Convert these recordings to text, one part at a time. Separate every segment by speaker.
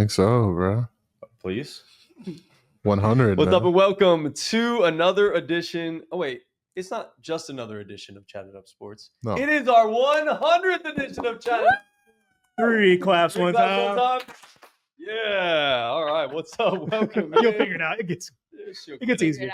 Speaker 1: think so, bro.
Speaker 2: Please.
Speaker 1: 100.
Speaker 3: What's
Speaker 1: man.
Speaker 3: up and welcome to another edition. Oh, wait. It's not just another edition of Chatted Up Sports.
Speaker 1: No.
Speaker 3: It is our 100th edition of Chatted Up.
Speaker 4: 3 claps one time.
Speaker 3: Yeah. All right. What's up? Welcome.
Speaker 4: You'll figure it out. It gets easier.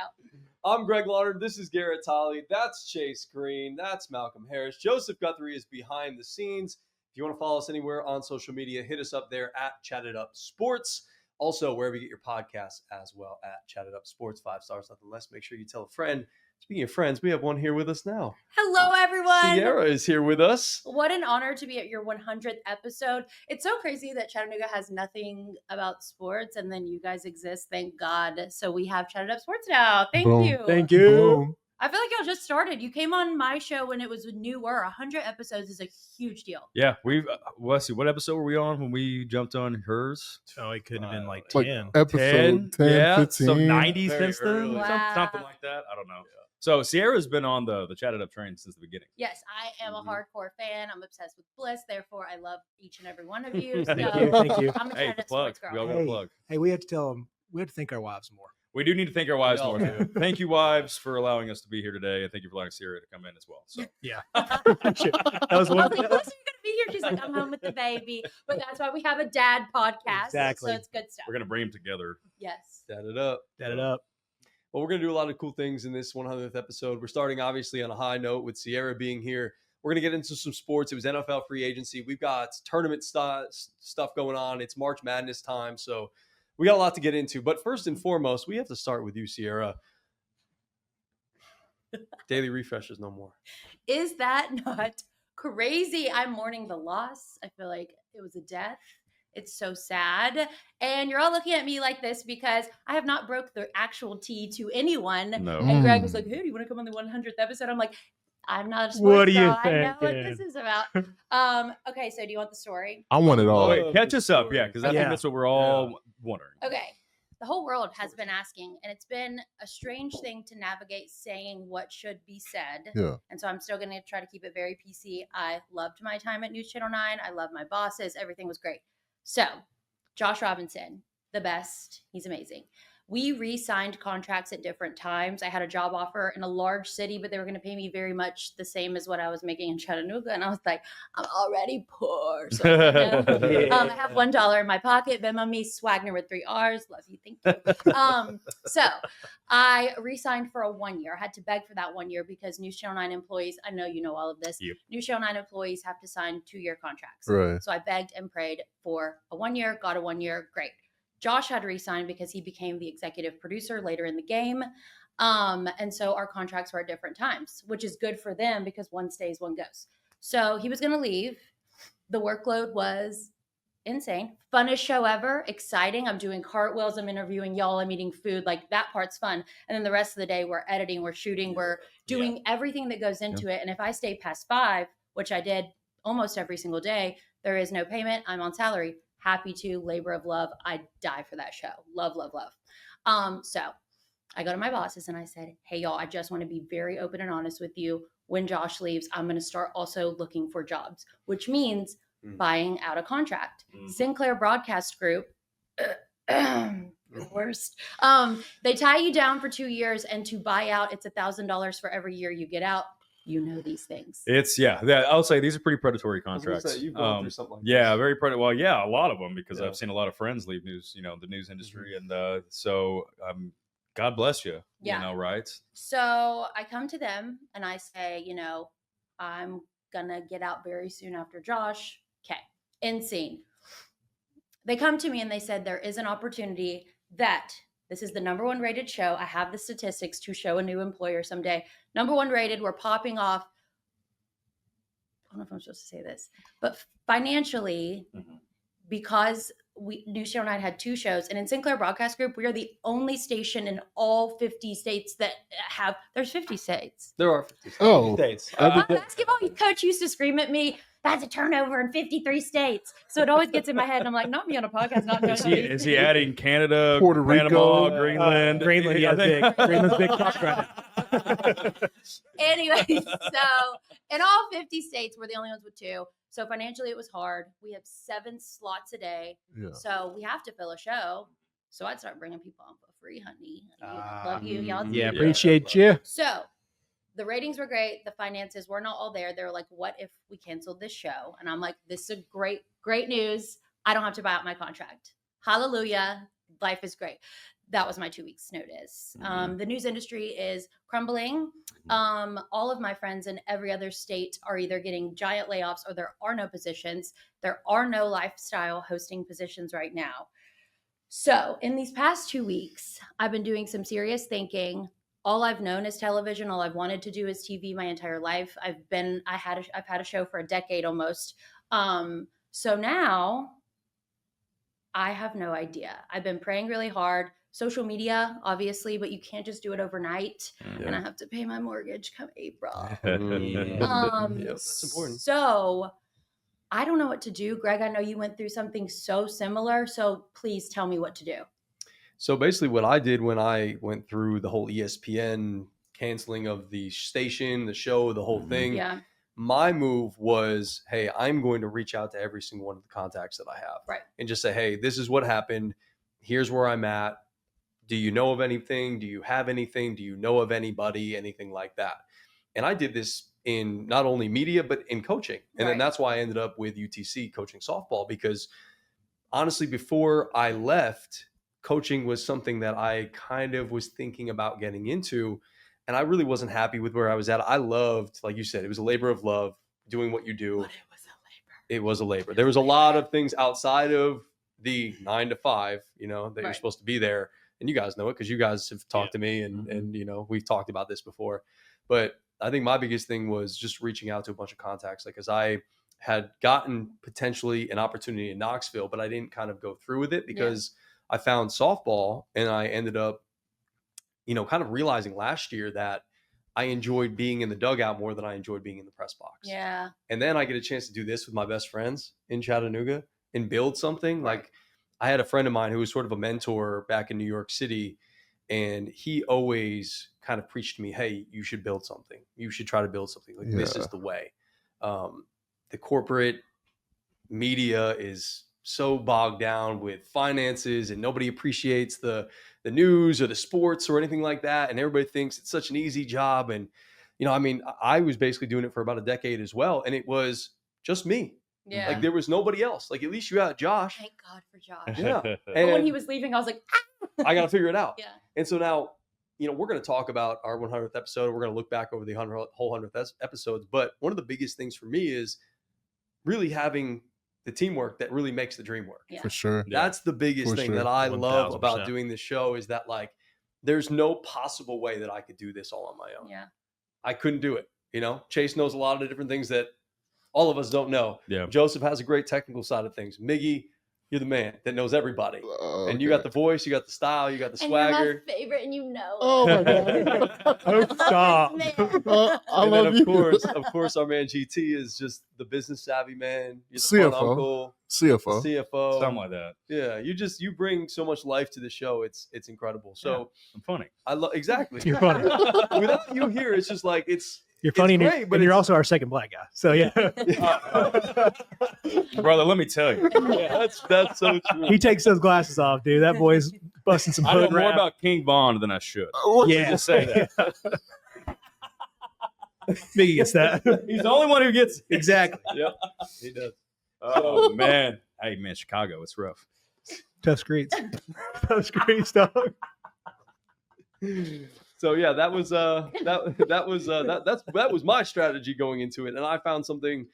Speaker 3: I'm Greg Lauder. This is Garrett Tolley. That's Chase Green. That's Malcolm Harris. Joseph Guthrie is behind the scenes. If you want to follow us anywhere on social media, hit us up there at Chatted Up Sports. Also, wherever you get your podcasts as well at Chatted Up Sports. 5 stars, nothing less. Make sure you tell a friend. Speaking of friends, we have one here with us now.
Speaker 5: Hello, everyone.
Speaker 3: Sierra is here with us.
Speaker 5: What an honor to be at your 100th episode. It's so crazy that Chattanooga has nothing about sports, and then you guys exist. Thank God. So we have Chatted Up Sports now. Thank
Speaker 1: Boom.
Speaker 5: you.
Speaker 4: Thank you.
Speaker 1: Boom.
Speaker 5: I feel like y'all just started. You came on my show when it was newer. 100 episodes is a huge deal.
Speaker 2: Yeah, we've. Let's see, what episode were we on when we jumped on hers?
Speaker 4: Oh, it could have been like
Speaker 1: Like
Speaker 4: 10.
Speaker 1: episode 10,
Speaker 2: yeah,
Speaker 1: 15.
Speaker 2: so 90
Speaker 3: Very
Speaker 2: since then,
Speaker 3: early.
Speaker 5: Wow.
Speaker 2: something like that. I don't know. So Sierra's been on the Chatted Up train since the beginning.
Speaker 5: Yes, I am a
Speaker 3: Mhm.
Speaker 5: hardcore fan. I'm obsessed with Bliss. Therefore, I love each and every one of you. So
Speaker 4: Thank you. Thank you.
Speaker 5: I'm a
Speaker 2: Hey,
Speaker 5: Chatted Up
Speaker 2: plug.
Speaker 5: Sports girl.
Speaker 2: We all got a plug.
Speaker 4: Hey, we have to tell them. We have to thank our wives more.
Speaker 2: We do need to thank our wives
Speaker 3: We all
Speaker 2: more.
Speaker 3: do.
Speaker 2: Thank you, wives, for allowing us to be here today, and thank you for allowing Sierra to come in as well. So
Speaker 4: Yeah.
Speaker 5: That
Speaker 4: was one-
Speaker 5: I was like, Bliss, are you gonna be here? She's like, I'm home with the baby. But that's why we have a dad podcast.
Speaker 4: Exactly.
Speaker 5: So it's good stuff.
Speaker 2: we're gonna bring them together.
Speaker 5: Yes.
Speaker 3: Chatted Up.
Speaker 4: Set it up.
Speaker 3: Well, we're going to do a lot of cool things in this 100th episode. We're starting, obviously, on a high note with Sierra being here. We're going to get into some sports. It was NFL free agency. We've got tournament stuff going on. It's March Madness time. So we got a lot to get into. But first and foremost, we have to start with you, Sierra. Daily refreshes no more.
Speaker 5: Is that not crazy? I'm mourning the loss. I feel like it was a death. It's so sad. And you're all looking at me like this because I have not broke the actual tea to anyone.
Speaker 2: No.
Speaker 5: And Greg was like, hey, do you want to come on the 100th episode? I'm like, I'm not a sports
Speaker 4: What do you
Speaker 5: girl. I know what
Speaker 4: thinking?
Speaker 5: this is about. Okay, so do you want the story?
Speaker 1: I want it all.
Speaker 2: Oh, wait, catch us up, yeah, because I think
Speaker 4: Yeah.
Speaker 2: that's what we're all wondering.
Speaker 5: Okay. The whole world has been asking, and it's been a strange thing to navigate saying what should be said.
Speaker 1: Yeah.
Speaker 5: And so I'm still going to try to keep it very PC. I loved my time at News Channel 9. I love my bosses. Everything was great. So, Josh Robinson, the best. He's amazing. We re-signed contracts at different times. I had a job offer in a large city, but they were going to pay me very much the same as what I was making in Chattanooga. And I was like, I'm already poor. So I have $1 in my pocket. Venmo me, Swagner with 3 R's. Love you. Thank you. So I re-signed for a 1 year. I had to beg for that 1 year because News Channel 9 employees, I know you know all of this.
Speaker 2: Yep.
Speaker 5: News Channel 9 employees have to sign 2-year contracts.
Speaker 1: Right.
Speaker 5: So I begged and prayed for a 1 year, got a 1 year. Great. Josh had to resign because he became the executive producer later in the game. And so our contracts were at different times, which is good for them because one stays, one goes. So he was going to leave. The workload was insane. Funnest show ever. Exciting. I'm doing cartwheels. I'm interviewing y'all. I'm eating food. Like that part's fun. And then the rest of the day, we're editing, we're shooting, we're doing everything that goes into it. And if I stay past 5, which I did almost every single day, there is no payment. I'm on salary. Happy to, labor of love. I die for that show. Love, love, love. So I go to my bosses and I said, hey, y'all, I just want to be very open and honest with you. When Josh leaves, I'm going to start also looking for jobs, which means buying out a contract. Sinclair Broadcast Group, worst. They tie you down for 2 years, and to buy out, it's $1,000 for every year you get out. You know these things.
Speaker 2: It's I'll say these are pretty predatory
Speaker 3: I was gonna
Speaker 2: contracts.
Speaker 3: say, you've gone through something like
Speaker 2: Yeah,
Speaker 3: this.
Speaker 2: very predatory. Well, yeah, a lot of them because
Speaker 3: Yeah.
Speaker 2: I've seen a lot of friends leave the news industry, and so God bless you.
Speaker 5: Yeah.
Speaker 2: You know, right?
Speaker 5: So I come to them and I say, I'm going to get out very soon after Josh. Okay. End scene. They come to me and they said, there is an opportunity that this is the #1 rated show. I have the statistics to show a new employer someday. #1 rated. We're popping off. I don't know if I'm supposed to say this, but financially, because News Channel 9 had 2 shows, and in Sinclair Broadcast Group, we are the only station in all 50 states that have. There's 50 states.
Speaker 3: There are 50
Speaker 1: Oh.
Speaker 3: states.
Speaker 5: My basketball coach used to scream at me, that's a turnover in 53 states. So it always gets in my head, and I'm like, not me on a podcast, not knowing.
Speaker 2: Is he adding Canada,
Speaker 1: Puerto
Speaker 2: Panama,
Speaker 1: Rico,
Speaker 2: Greenland?
Speaker 4: Greenland, yeah, big. Greenland's big talk right now.
Speaker 5: Anyway, so in all 50 states, we're the only ones with 2. So financially, it was hard. We have 7 slots a day.
Speaker 1: Yeah.
Speaker 5: So we have to fill a show. So I'd start bringing people on for free, honey. Love you. Y'all.
Speaker 4: Yeah,
Speaker 5: do.
Speaker 4: appreciate you.
Speaker 5: So the ratings were great. The finances were not all there. They were like, what if we canceled this show? And I'm like, this is great news. I don't have to buy out my contract. Hallelujah. Life is great. That was my 2 weeks notice. The news industry is crumbling. All of my friends in every other state are either getting giant layoffs or there are no positions. There are no lifestyle hosting positions right now. So in these past 2 weeks, I've been doing some serious thinking. All I've known is television. All I've wanted to do is TV my entire life. I've had a show for a decade almost. So now I have no idea. I've been praying really hard. Social media, obviously, but you can't just do it overnight. And I have to pay my mortgage come April.
Speaker 3: That's important.
Speaker 5: So I don't know what to do. Greg, I know you went through something so similar. So please tell me what to do.
Speaker 3: So basically what I did when I went through the whole ESPN canceling of the station, the show, the whole thing,
Speaker 5: Yeah.
Speaker 3: my move was, hey, I'm going to reach out to every single one of the contacts that I have.
Speaker 5: Right.
Speaker 3: And just say, hey, this is what happened. Here's where I'm at. Do you know of anything? Do you have anything? Do you know of anybody? Anything like that? And I did this in not only media, but in coaching. And then
Speaker 5: Right.
Speaker 3: that's why I ended up with UTC coaching softball, because honestly, before I left, coaching was something that I kind of was thinking about getting into. And I really wasn't happy with where I was at. I loved, like you said, it was a labor of love, doing what you do.
Speaker 5: But it was a labor.
Speaker 3: It was a labor. There was a lot of things outside of the 9 to 5, that you're
Speaker 5: Right.
Speaker 3: supposed to be there. And you guys know it because you guys have talked to me and we've talked about this before. But I think my biggest thing was just reaching out to a bunch of contacts, like, because I had gotten potentially an opportunity in Knoxville, but I didn't kind of go through with it because I found softball, and I ended up, kind of realizing last year that I enjoyed being in the dugout more than I enjoyed being in the press box.
Speaker 5: Yeah.
Speaker 3: And then I get a chance to do this with my best friends in Chattanooga and build something.
Speaker 5: Right.
Speaker 3: Like, I had a friend of mine who was sort of a mentor back in New York City, and he always kind of preached to me, hey, you should build something. You should try to build something. Like, this is the way. The corporate media is so bogged down with finances, and nobody appreciates the news or the sports or anything like that. And everybody thinks it's such an easy job. And, I was basically doing it for about a decade as well. And it was just me.
Speaker 5: Yeah.
Speaker 3: Like, there was nobody else. Like, at least you got Josh.
Speaker 5: Thank God for Josh.
Speaker 3: Yeah.
Speaker 5: But when
Speaker 3: And
Speaker 5: he was leaving, I was like,
Speaker 3: I got to figure it out.
Speaker 5: Yeah.
Speaker 3: And so now, we're going to talk about our 100th episode. We're going to look back over the whole 100th episodes. But one of the biggest things for me is really having the teamwork that really makes the dream work.
Speaker 5: Yeah.
Speaker 1: For sure.
Speaker 3: That's the biggest
Speaker 1: For
Speaker 3: thing
Speaker 1: sure.
Speaker 3: that I love
Speaker 4: 1000%.
Speaker 3: about doing this show, is that, like, there's no possible way that I could do this all on my own.
Speaker 5: Yeah.
Speaker 3: I couldn't do it. Chase knows a lot of the different things that all of us don't know.
Speaker 2: Yeah.
Speaker 3: Joseph has a great technical side of things. Miggy, you're the man that knows everybody. And you got the voice, you got the style, you got the
Speaker 5: And you're
Speaker 3: swagger.
Speaker 5: my favorite, and you know.
Speaker 1: Oh my
Speaker 5: God.
Speaker 4: Oh, stop.
Speaker 1: I
Speaker 3: And
Speaker 1: love
Speaker 3: then
Speaker 1: you.
Speaker 3: of course, our man GT is just the business savvy man. You're the fun
Speaker 1: CFO.
Speaker 3: uncle,
Speaker 1: CFO.
Speaker 3: CFO.
Speaker 2: Something like that.
Speaker 3: Yeah, you bring so much life to the show. It's incredible. So
Speaker 2: I'm funny.
Speaker 3: I love exactly.
Speaker 4: You're funny.
Speaker 3: Without you here, it's just like
Speaker 4: You're funny,
Speaker 3: It's
Speaker 4: and,
Speaker 3: great, but
Speaker 4: and you're
Speaker 3: it's-
Speaker 4: also our second black guy. So yeah,
Speaker 2: Brother, let me tell you.
Speaker 3: yeah, that's so true.
Speaker 4: he takes those glasses off, dude. That boy's busting some
Speaker 2: I know
Speaker 4: hood
Speaker 2: more
Speaker 4: rap.
Speaker 2: about King Von than I should.
Speaker 4: Yeah,
Speaker 2: Just say that.
Speaker 4: Biggie gets that.
Speaker 2: He's the only one who gets it.
Speaker 4: Exactly.
Speaker 3: Yep, he does.
Speaker 2: Oh, man. Hey, man, Chicago, it's rough.
Speaker 4: Tough streets. Tough streets, dog.
Speaker 3: So yeah, that was my strategy going into it, and I found something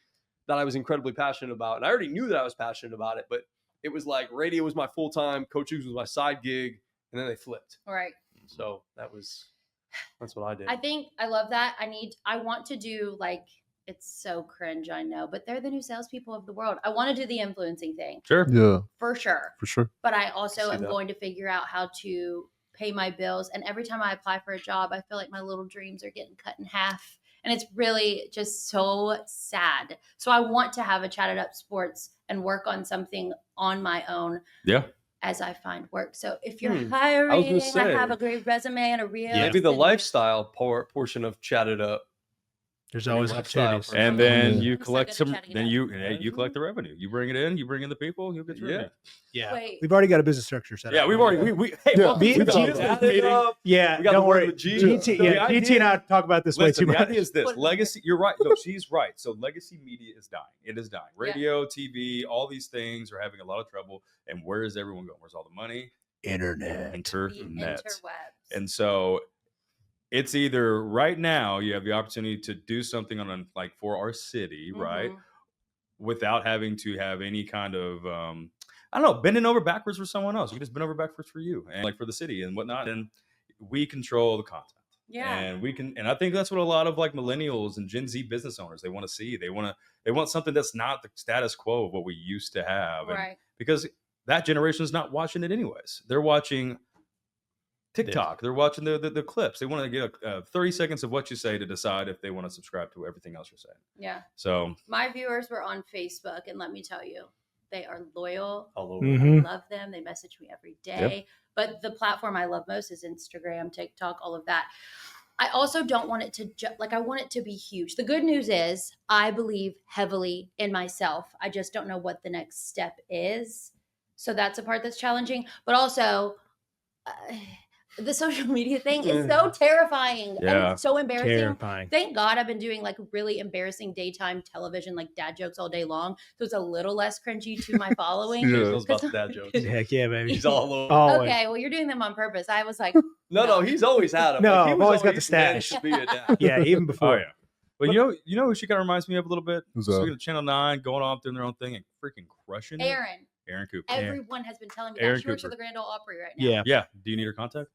Speaker 3: that I was incredibly passionate about, and I already knew that I was passionate about it, but it was like radio was my full time, coaching was my side gig, and then they flipped.
Speaker 5: Right.
Speaker 3: So that's what I did.
Speaker 5: I think I love that. I want to do, like, it's so cringe, I know, but they're the new salespeople of the world. I want to do the influencing thing
Speaker 2: Sure.
Speaker 1: Yeah,
Speaker 5: for sure.
Speaker 1: for sure.
Speaker 5: But I also
Speaker 3: See
Speaker 5: am
Speaker 3: that.
Speaker 5: going to figure out how to pay my bills. And every time I apply for a job, I feel like my little dreams are getting cut in half. And it's really just so sad. So I want to have a Chatted Up Sports and work on something on my own.
Speaker 2: Yeah.
Speaker 5: As I find work. So if you're
Speaker 3: I was
Speaker 5: hiring,
Speaker 3: gonna
Speaker 5: I
Speaker 3: say,
Speaker 5: have a great resume and a real.
Speaker 3: maybe the lifestyle portion of Chatted Up
Speaker 4: There's always
Speaker 3: lifestyle
Speaker 4: opportunities.
Speaker 3: for
Speaker 2: and
Speaker 3: Yeah.
Speaker 2: then
Speaker 1: Yeah.
Speaker 2: you
Speaker 5: It was so
Speaker 2: collect
Speaker 5: good to
Speaker 2: some.
Speaker 5: chat
Speaker 2: Then
Speaker 5: again.
Speaker 2: you collect the revenue. You bring it in. You bring in the people. You'll get your
Speaker 3: Yeah.
Speaker 2: revenue.
Speaker 4: Yeah,
Speaker 5: Wait.
Speaker 4: we've already got a business structure set
Speaker 2: Yeah,
Speaker 4: up.
Speaker 2: we've already. Hey,
Speaker 1: Yeah.
Speaker 2: welcome
Speaker 4: Me-
Speaker 2: to the
Speaker 4: me-
Speaker 2: business
Speaker 3: me-
Speaker 2: meeting.
Speaker 4: Yeah,
Speaker 3: We got
Speaker 4: don't
Speaker 3: the word
Speaker 4: worry.
Speaker 3: with G.
Speaker 4: GT,
Speaker 3: So
Speaker 4: yeah,
Speaker 2: the idea-
Speaker 4: GT and I talk about this way
Speaker 2: Listen,
Speaker 4: too
Speaker 2: the
Speaker 4: much.
Speaker 2: idea is this:
Speaker 5: What-
Speaker 2: legacy. You're right. No, she's right. So legacy media is dying. It is dying.
Speaker 5: Yeah.
Speaker 2: Radio, TV, all these things are having a lot of trouble. And where is everyone going? Where's all the money?
Speaker 4: Internet.
Speaker 5: The
Speaker 2: Internet.
Speaker 5: interwebs.
Speaker 2: And so it's either right now you have the opportunity to do something on like for our city, right,
Speaker 5: Mhm.
Speaker 2: without having to have any kind of I don't know, bending over backwards for someone else. You can just bend over backwards for you and like for the city and whatnot. And we control the content.
Speaker 5: Yeah.
Speaker 2: And we can, and I think that's what a lot of like millennials and Gen Z business owners they want to see. They want something that's not the status quo of what we used to have. And
Speaker 5: Right.
Speaker 2: because that generation is not watching it anyways. They're watching TikTok. They're watching the clips. They want to get 30 seconds of what you say to decide if they want to subscribe to everything else you're saying.
Speaker 5: Yeah.
Speaker 2: So
Speaker 5: My viewers were on Facebook, and let me tell you, they are loyal.
Speaker 3: All over.
Speaker 4: Mhm.
Speaker 5: I love them. They message me every day. But the platform I love most is Instagram, TikTok, all of that. I also don't want it to I want it to be huge. The good news is I believe heavily in myself. I just don't know what the next step is. So that's a part that's challenging. But also, the social media thing is so terrifying
Speaker 2: Yeah.
Speaker 5: and so embarrassing.
Speaker 4: Terrifying.
Speaker 5: Thank God I've been doing like really embarrassing daytime television, like dad jokes all day long. So it's a little less cringy to my following.
Speaker 1: Yeah.
Speaker 3: Those about the dad jokes.
Speaker 4: Heck yeah, baby.
Speaker 3: He's all over.
Speaker 4: Always.
Speaker 5: Okay, well, you're doing them on purpose. I was like,
Speaker 3: No, he's always had them.
Speaker 4: No,
Speaker 3: he
Speaker 4: I've
Speaker 3: was
Speaker 4: always got the
Speaker 3: meant
Speaker 4: stash.
Speaker 3: to be a dad.
Speaker 4: Yeah, even
Speaker 2: oh
Speaker 4: before.
Speaker 2: yeah. But you know who she kind of reminds me of a little bit?
Speaker 1: Who's that?
Speaker 2: Speaking of Channel 9, going off doing their own thing and freaking crushing it.
Speaker 5: Aaron.
Speaker 2: Cooper.
Speaker 5: Everyone has been telling me
Speaker 2: Aaron
Speaker 5: that. She works for
Speaker 2: Cooper.
Speaker 5: the Grand Ole Opry right now.
Speaker 4: Yeah.
Speaker 2: Yeah. Do you need her contact?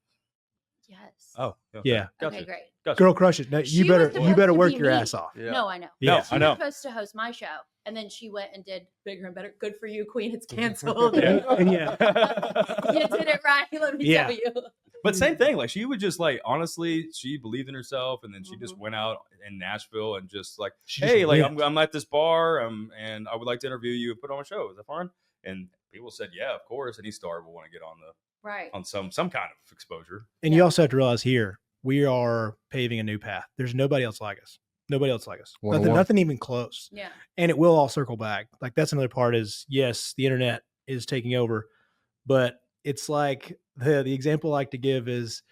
Speaker 5: Yes.
Speaker 2: Oh.
Speaker 4: Yeah.
Speaker 2: Gotcha.
Speaker 5: Okay, great.
Speaker 2: Gotcha.
Speaker 4: Girl, crush it. No,
Speaker 5: She
Speaker 4: you
Speaker 5: was
Speaker 4: better
Speaker 5: supposed to
Speaker 4: work
Speaker 5: be
Speaker 4: your
Speaker 5: me.
Speaker 4: ass off.
Speaker 3: Yeah.
Speaker 5: No, I know.
Speaker 4: Yeah.
Speaker 5: She
Speaker 2: I know.
Speaker 5: was supposed to host my show, and then she went and did bigger and better. Good for you, Queen. It's canceled.
Speaker 2: Yeah.
Speaker 4: And yeah.
Speaker 5: You did it right. Let me
Speaker 4: Yeah.
Speaker 5: tell you.
Speaker 2: But same thing. Like she would just like honestly, she believed in herself, and then she
Speaker 5: Mm-hmm.
Speaker 2: just went out in Nashville and just like,
Speaker 4: She just
Speaker 2: hey, like
Speaker 4: went.
Speaker 2: I'm at this bar, and I would like to interview you and put on a show. Is that fun? And people said, yeah, of course. Any star will want to get
Speaker 5: Right.
Speaker 2: on some kind of exposure.
Speaker 4: And you also have to realize here, we are paving a new path. There's nobody else like us. Nobody else like us.
Speaker 1: One on
Speaker 4: Nothing,
Speaker 1: one.
Speaker 4: nothing even close.
Speaker 5: Yeah.
Speaker 4: And it will all circle back. Like that's another part is yes, the internet is taking over, but it's like the example I like to give is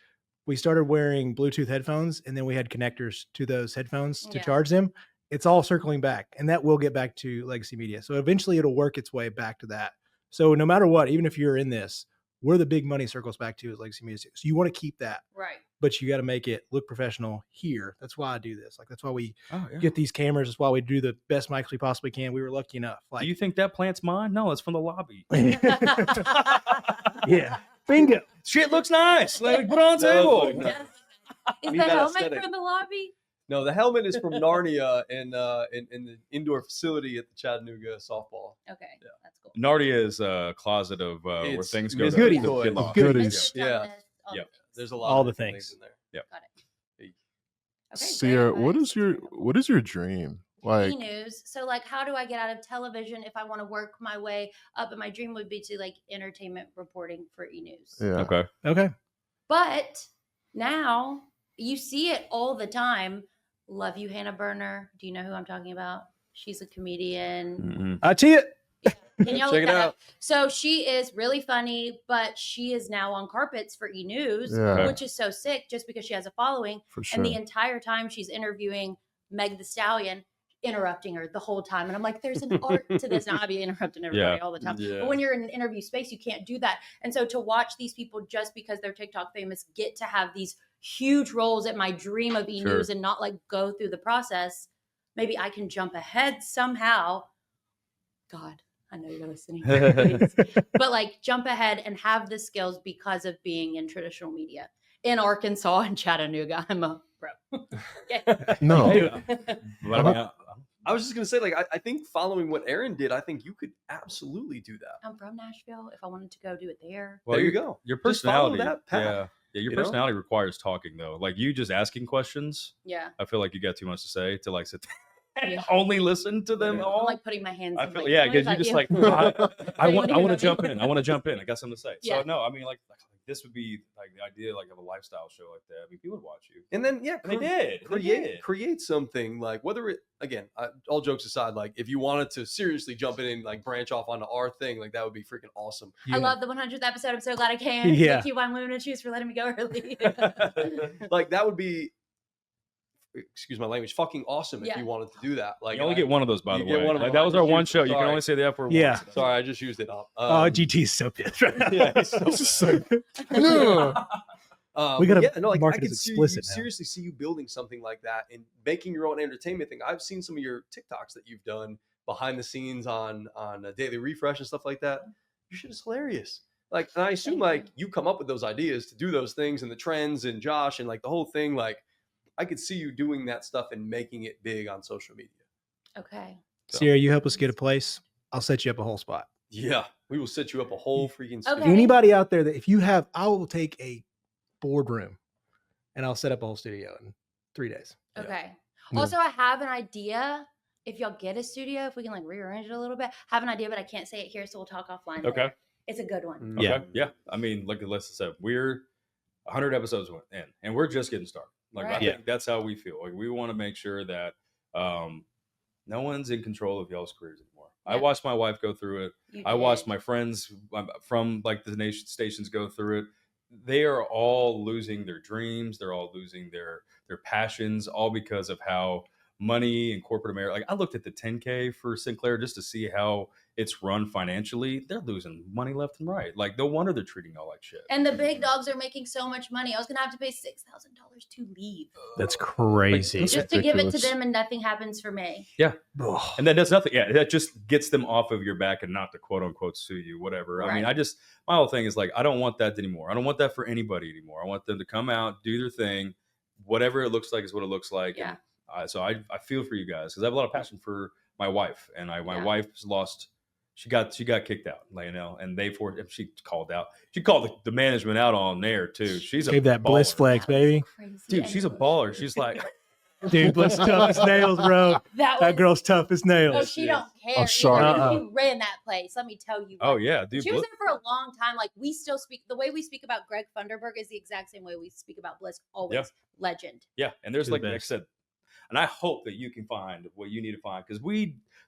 Speaker 4: we started wearing Bluetooth headphones and then we had connectors to those headphones to
Speaker 5: Yeah.
Speaker 4: charge them. It's all circling back and that will get back to legacy media. So eventually it'll work its way back to that. So no matter what, even if you're in this, where the big money circles back to is legacy media. So you want to keep that,
Speaker 5: Right.
Speaker 4: but you got to make it look professional here. That's why I do this. Like, that's why we
Speaker 2: Oh yeah.
Speaker 4: get these cameras. That's why we do the best mics we possibly can. We were lucky enough.
Speaker 2: Do
Speaker 4: Like,
Speaker 2: you think that plant's mine? No, it's from the lobby.
Speaker 4: yeah, bingo.
Speaker 2: Shit looks nice. Like put it on the
Speaker 3: No,
Speaker 2: table.
Speaker 3: no.
Speaker 5: Is
Speaker 3: Need
Speaker 5: the
Speaker 3: that
Speaker 5: helmet
Speaker 3: aesthetic.
Speaker 5: from the lobby?
Speaker 3: No, the helmet is from Narnia in the indoor facility at the Chattanooga softball.
Speaker 5: Okay.
Speaker 3: Yeah.
Speaker 5: That's cool.
Speaker 2: Narnia is a closet of where
Speaker 3: It's
Speaker 2: things go. to
Speaker 3: goodies.
Speaker 2: get
Speaker 3: Toys.
Speaker 2: lost.
Speaker 1: Goodies.
Speaker 3: Yeah.
Speaker 5: All
Speaker 2: Yep.
Speaker 5: the things.
Speaker 3: There's a lot
Speaker 4: All
Speaker 3: of
Speaker 4: the
Speaker 3: different
Speaker 4: things.
Speaker 3: in there.
Speaker 5: Got it. Okay,
Speaker 1: Sierra,
Speaker 5: great
Speaker 1: what
Speaker 5: advice.
Speaker 1: is your
Speaker 5: That's very
Speaker 1: what is your dream? Like,
Speaker 5: news. So like how do I get out of television if I want to work my way up? And my dream would be to like entertainment reporting for e-news.
Speaker 1: yeah.
Speaker 2: Okay.
Speaker 4: Okay.
Speaker 5: But now you see it all the time. Love you, Hannah Berner. Do you know who I'm talking about? She's a comedian.
Speaker 2: Mm-mm.
Speaker 4: I see it.
Speaker 5: Can y'all
Speaker 3: Check
Speaker 5: look
Speaker 3: it
Speaker 5: that
Speaker 3: out.
Speaker 5: up? So she is really funny, but she is now on carpets for e-news,
Speaker 1: Yeah.
Speaker 5: which is so sick just because she has a following.
Speaker 1: For sure.
Speaker 5: And the entire time she's interviewing Meg the Stallion, interrupting her the whole time. And I'm like, there's an art to this. Now I be interrupting everybody all the time.
Speaker 3: Yeah.
Speaker 5: But when you're in an interview space, you can't do that. And so to watch these people just because they're TikTok famous get to have these huge roles at my dream of e-news and not like go through the process, maybe I can jump ahead somehow. God, I know you're listening. Please. But like jump ahead and have the skills because of being in traditional media in Arkansas and Chattanooga. I'm a pro. Okay.
Speaker 1: No.
Speaker 2: But I mean,
Speaker 3: I was just gonna say, like, I think following what Aaron did, I think you could absolutely do that.
Speaker 5: I'm from Nashville. If I wanted to go do it there.
Speaker 2: well,
Speaker 3: there you
Speaker 2: your-
Speaker 3: go.
Speaker 2: Your
Speaker 3: Just follow
Speaker 2: personality.
Speaker 3: that path,
Speaker 2: Yeah. Yeah. Your
Speaker 3: you know?
Speaker 2: personality requires talking though. Like you just asking questions.
Speaker 5: Yeah.
Speaker 2: I feel like you got too much to say to like sit there and
Speaker 5: Yeah.
Speaker 2: only listen to them
Speaker 3: Yeah.
Speaker 2: all.
Speaker 5: I'm like putting my hands
Speaker 2: I
Speaker 5: in
Speaker 2: feel
Speaker 5: like,
Speaker 2: yeah,
Speaker 5: what
Speaker 2: because
Speaker 5: about
Speaker 2: you just
Speaker 5: you?
Speaker 2: like I
Speaker 5: What do you
Speaker 2: want
Speaker 5: do
Speaker 2: to
Speaker 5: about
Speaker 2: jump
Speaker 5: me?
Speaker 2: in. I want to jump in. I got something to say.
Speaker 5: Yeah.
Speaker 2: So no, I mean like this would be like the idea like of a lifestyle show like that. I mean, people would watch you.
Speaker 3: And then
Speaker 2: And they did.
Speaker 3: create something like whether it again, all jokes aside, like if you wanted to seriously jump in and like branch off onto our thing, like that would be freaking awesome.
Speaker 5: I love the 100th episode. I'm so glad I came.
Speaker 4: Yeah.
Speaker 5: Thank you, Wine Women and Choose, for letting me go early.
Speaker 3: Like that would be, excuse my language, fucking awesome if
Speaker 5: Yeah.
Speaker 3: you wanted to do that. Like
Speaker 2: You only get one of those, by
Speaker 3: you
Speaker 2: the
Speaker 3: get
Speaker 2: way.
Speaker 3: one of
Speaker 2: Like,
Speaker 3: them.
Speaker 2: that was
Speaker 3: I
Speaker 2: our
Speaker 3: just
Speaker 2: one
Speaker 3: used
Speaker 2: show.
Speaker 3: it.
Speaker 2: You can
Speaker 3: Sorry.
Speaker 2: only say the F word
Speaker 4: Yeah.
Speaker 2: once.
Speaker 3: Sorry, I just used it up.
Speaker 4: Oh, GT's so pissed right now.
Speaker 3: Yeah, he's so
Speaker 4: This is so
Speaker 3: mad.
Speaker 4: good. We gotta
Speaker 3: like
Speaker 4: mark
Speaker 3: I
Speaker 4: it
Speaker 3: could
Speaker 4: as
Speaker 3: see,
Speaker 4: explicit now.
Speaker 3: seriously see you building something like that and making your own entertainment thing. I've seen some of your TikToks that you've done behind the scenes on a Daily Refresh and stuff like that. Your shit is hilarious. Like, and I assume
Speaker 5: Thank
Speaker 3: like
Speaker 5: you.
Speaker 3: you come up with those ideas to do those things and the trends and Josh and like the whole thing. Like, I could see you doing that stuff and making it big on social media.
Speaker 5: Okay.
Speaker 4: Sierra, you help us get a place. I'll set you up a whole spot.
Speaker 3: Yeah, we will set you up a whole freaking studio.
Speaker 5: Okay.
Speaker 4: Anybody out there that if you have, I will take a boardroom and I'll set up a whole studio in 3 days.
Speaker 3: Yeah.
Speaker 5: Okay.
Speaker 1: Yeah.
Speaker 5: Also, I have an idea. If y'all get a studio, if we can like rearrange it a little bit, I have an idea, but I can't say it here, so we'll talk offline.
Speaker 2: Okay.
Speaker 5: later. It's a good one.
Speaker 3: Mm.
Speaker 4: Yeah.
Speaker 2: Okay. Yeah. I mean, like let's say we're 100 episodes in, and we're just getting started. Like I
Speaker 5: Right.
Speaker 2: think that's how we feel. Like we want to make sure that no one's in control of y'all's careers anymore. I
Speaker 5: Yeah.
Speaker 2: watched my wife go through it.
Speaker 5: You
Speaker 2: I
Speaker 5: did.
Speaker 2: watched my friends from like the nation stations go through it. They are all losing their dreams. They're all losing their passions, all because of how money and corporate America. Like I looked at the 10K for Sinclair just to see how it's run financially. They're losing money left and right. Like no wonder they're treating y'all like shit.
Speaker 5: And the big dogs are making so much money. I was gonna have to pay $6,000 to leave
Speaker 4: That's crazy.
Speaker 1: That's
Speaker 5: just to give it to
Speaker 1: ridiculous.
Speaker 5: them, and nothing happens for me.
Speaker 4: Ugh.
Speaker 2: And that does nothing. Yeah, that just gets them off of your back and not to quote unquote sue you, whatever. I mean,
Speaker 5: Right.
Speaker 2: my whole thing is like, I don't want that anymore. I don't want that for anybody anymore. I want them to come out, do their thing. Whatever it looks like is what it looks like.
Speaker 5: Yeah.
Speaker 2: And so I feel for you guys because I have a lot of passion for my wife. And my
Speaker 5: Yeah.
Speaker 2: wife's lost. She got kicked out, like, you know, and she called out. She called the management out on there too. She's
Speaker 4: Gave
Speaker 2: a
Speaker 4: that bliss
Speaker 2: baller.
Speaker 4: flex,
Speaker 5: That was
Speaker 4: baby.
Speaker 5: crazy.
Speaker 2: Dude,
Speaker 5: And
Speaker 2: she's a
Speaker 5: it was-
Speaker 2: baller. She's like,
Speaker 4: Dude, Bliss tough as nails, bro.
Speaker 5: That
Speaker 4: That
Speaker 5: was,
Speaker 4: gir's tough as
Speaker 5: Oh,
Speaker 4: nails.
Speaker 5: she don't care.
Speaker 1: Oh, sorry.
Speaker 5: Either. She ran that place. Let me tell you.
Speaker 2: oh
Speaker 5: what.
Speaker 2: yeah, dude.
Speaker 5: She was there for a long time. Like we still speak the way we speak about Greg Funderburg is the exact same way we speak about Bliss. Always
Speaker 2: Yeah.
Speaker 5: legend.
Speaker 2: Yeah, and there's
Speaker 4: She's the
Speaker 2: like I
Speaker 4: best.
Speaker 2: said, and I hope that you can find what you need to find because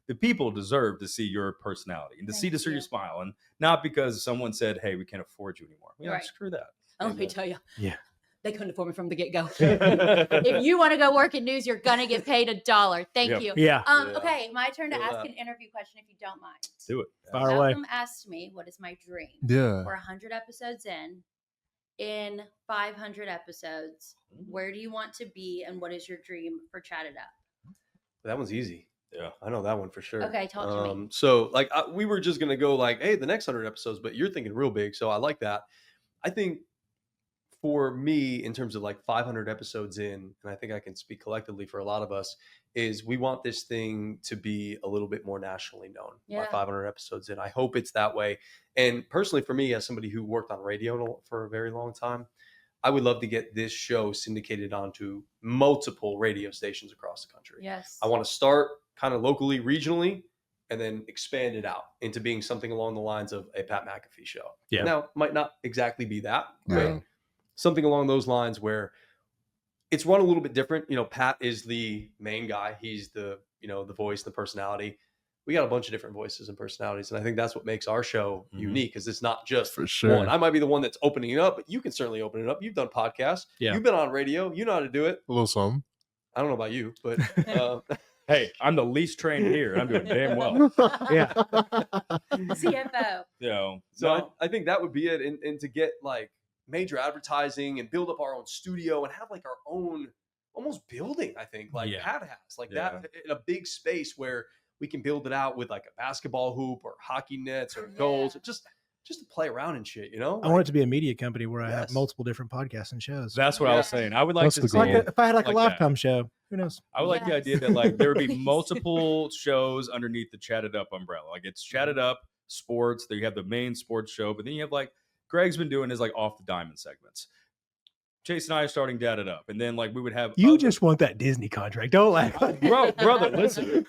Speaker 2: the people deserve to see your personality and to see
Speaker 5: Thank
Speaker 2: your
Speaker 5: you.
Speaker 2: smile, and not because someone said, "Hey, we can't afford you anymore." Yeah,
Speaker 5: Right.
Speaker 2: screw that.
Speaker 5: Oh, let me tell you.
Speaker 4: Yeah.
Speaker 5: They couldn't afford me from the get go. If you want to go work in news, you're gonna get paid $1. Thank
Speaker 2: Yep.
Speaker 5: you.
Speaker 4: Yeah.
Speaker 3: Yeah.
Speaker 5: Okay, my turn to
Speaker 3: Feel
Speaker 5: ask
Speaker 3: that.
Speaker 5: an interview question if you don't mind.
Speaker 2: Do it.
Speaker 4: Fire away.
Speaker 5: Malcolm asked me, what is my dream?
Speaker 1: Yeah.
Speaker 5: We're 100 episodes in 500 episodes, where do you want to be and what is your dream for Chat It Up?
Speaker 3: That one's easy.
Speaker 2: Yeah.
Speaker 3: I know that one for sure.
Speaker 5: Okay, talk to me.
Speaker 3: So like we were just gonna go like, hey, the next 100 episodes, but you're thinking real big, so I like that. I think for me, in terms of like 500 episodes in, and I think I can speak collectively for a lot of us, is we want this thing to be a little bit more nationally known by
Speaker 5: Yeah.
Speaker 3: 500 episodes in. I hope it's that way. And personally, for me, as somebody who worked on radio for a very long time, I would love to get this show syndicated onto multiple radio stations across the country.
Speaker 5: Yes.
Speaker 3: I want to start kind of locally, regionally, and then expand it out into being something along the lines of a Pat McAfee show.
Speaker 4: Yeah.
Speaker 3: Now, might not exactly be that,
Speaker 1: Yeah.
Speaker 3: but something along those lines where it's run a little bit different. You know, Pat is the main guy. He's the, you know, the voice, the personality. We got a bunch of different voices and personalities. And I think that's what makes our show
Speaker 2: Mhm.
Speaker 3: unique, because it's not just
Speaker 1: For sure.
Speaker 3: one. I might be the one that's opening it up, but you can certainly open it up. You've done podcasts.
Speaker 4: Yeah.
Speaker 3: You've been on radio. You know how to do it.
Speaker 1: A little something.
Speaker 3: I don't know about you, but
Speaker 2: Hey, I'm the least trained here. And I'm doing damn well.
Speaker 4: Yeah.
Speaker 5: CFO.
Speaker 2: You know,
Speaker 3: so
Speaker 2: no,
Speaker 3: I think that would be it. And to get like major advertising and build up our own studio and have like our own almost building, I think, like
Speaker 4: Yeah.
Speaker 3: Pat has, like
Speaker 2: Yeah.
Speaker 3: that in a big space where we can build it out with like a basketball hoop or hockey nets or
Speaker 5: Yeah.
Speaker 3: goals, or just to play around and shit, you know?
Speaker 4: I want it to be a media company where I have
Speaker 3: Yes.
Speaker 4: multiple different podcasts and shows.
Speaker 2: that's what I was
Speaker 5: Yeah.
Speaker 2: saying. I would like
Speaker 1: That's
Speaker 2: to
Speaker 1: the
Speaker 2: see.
Speaker 1: goal.
Speaker 4: If I had like a
Speaker 2: Like that.
Speaker 4: Lifetime show, who knows?
Speaker 2: I would like the
Speaker 5: Yes.
Speaker 2: idea that like there would be
Speaker 5: Please.
Speaker 2: multiple shows underneath the Chat It Up umbrella. Like it's Chat It Up Sports. There you have the main sports show, but then you have like Greg's been doing his like off the diamond segments. Chase and I are starting Dad It Up, and then like we would have
Speaker 4: You
Speaker 2: other-
Speaker 4: just want that Disney contract. Don't laugh.
Speaker 2: brother, listen,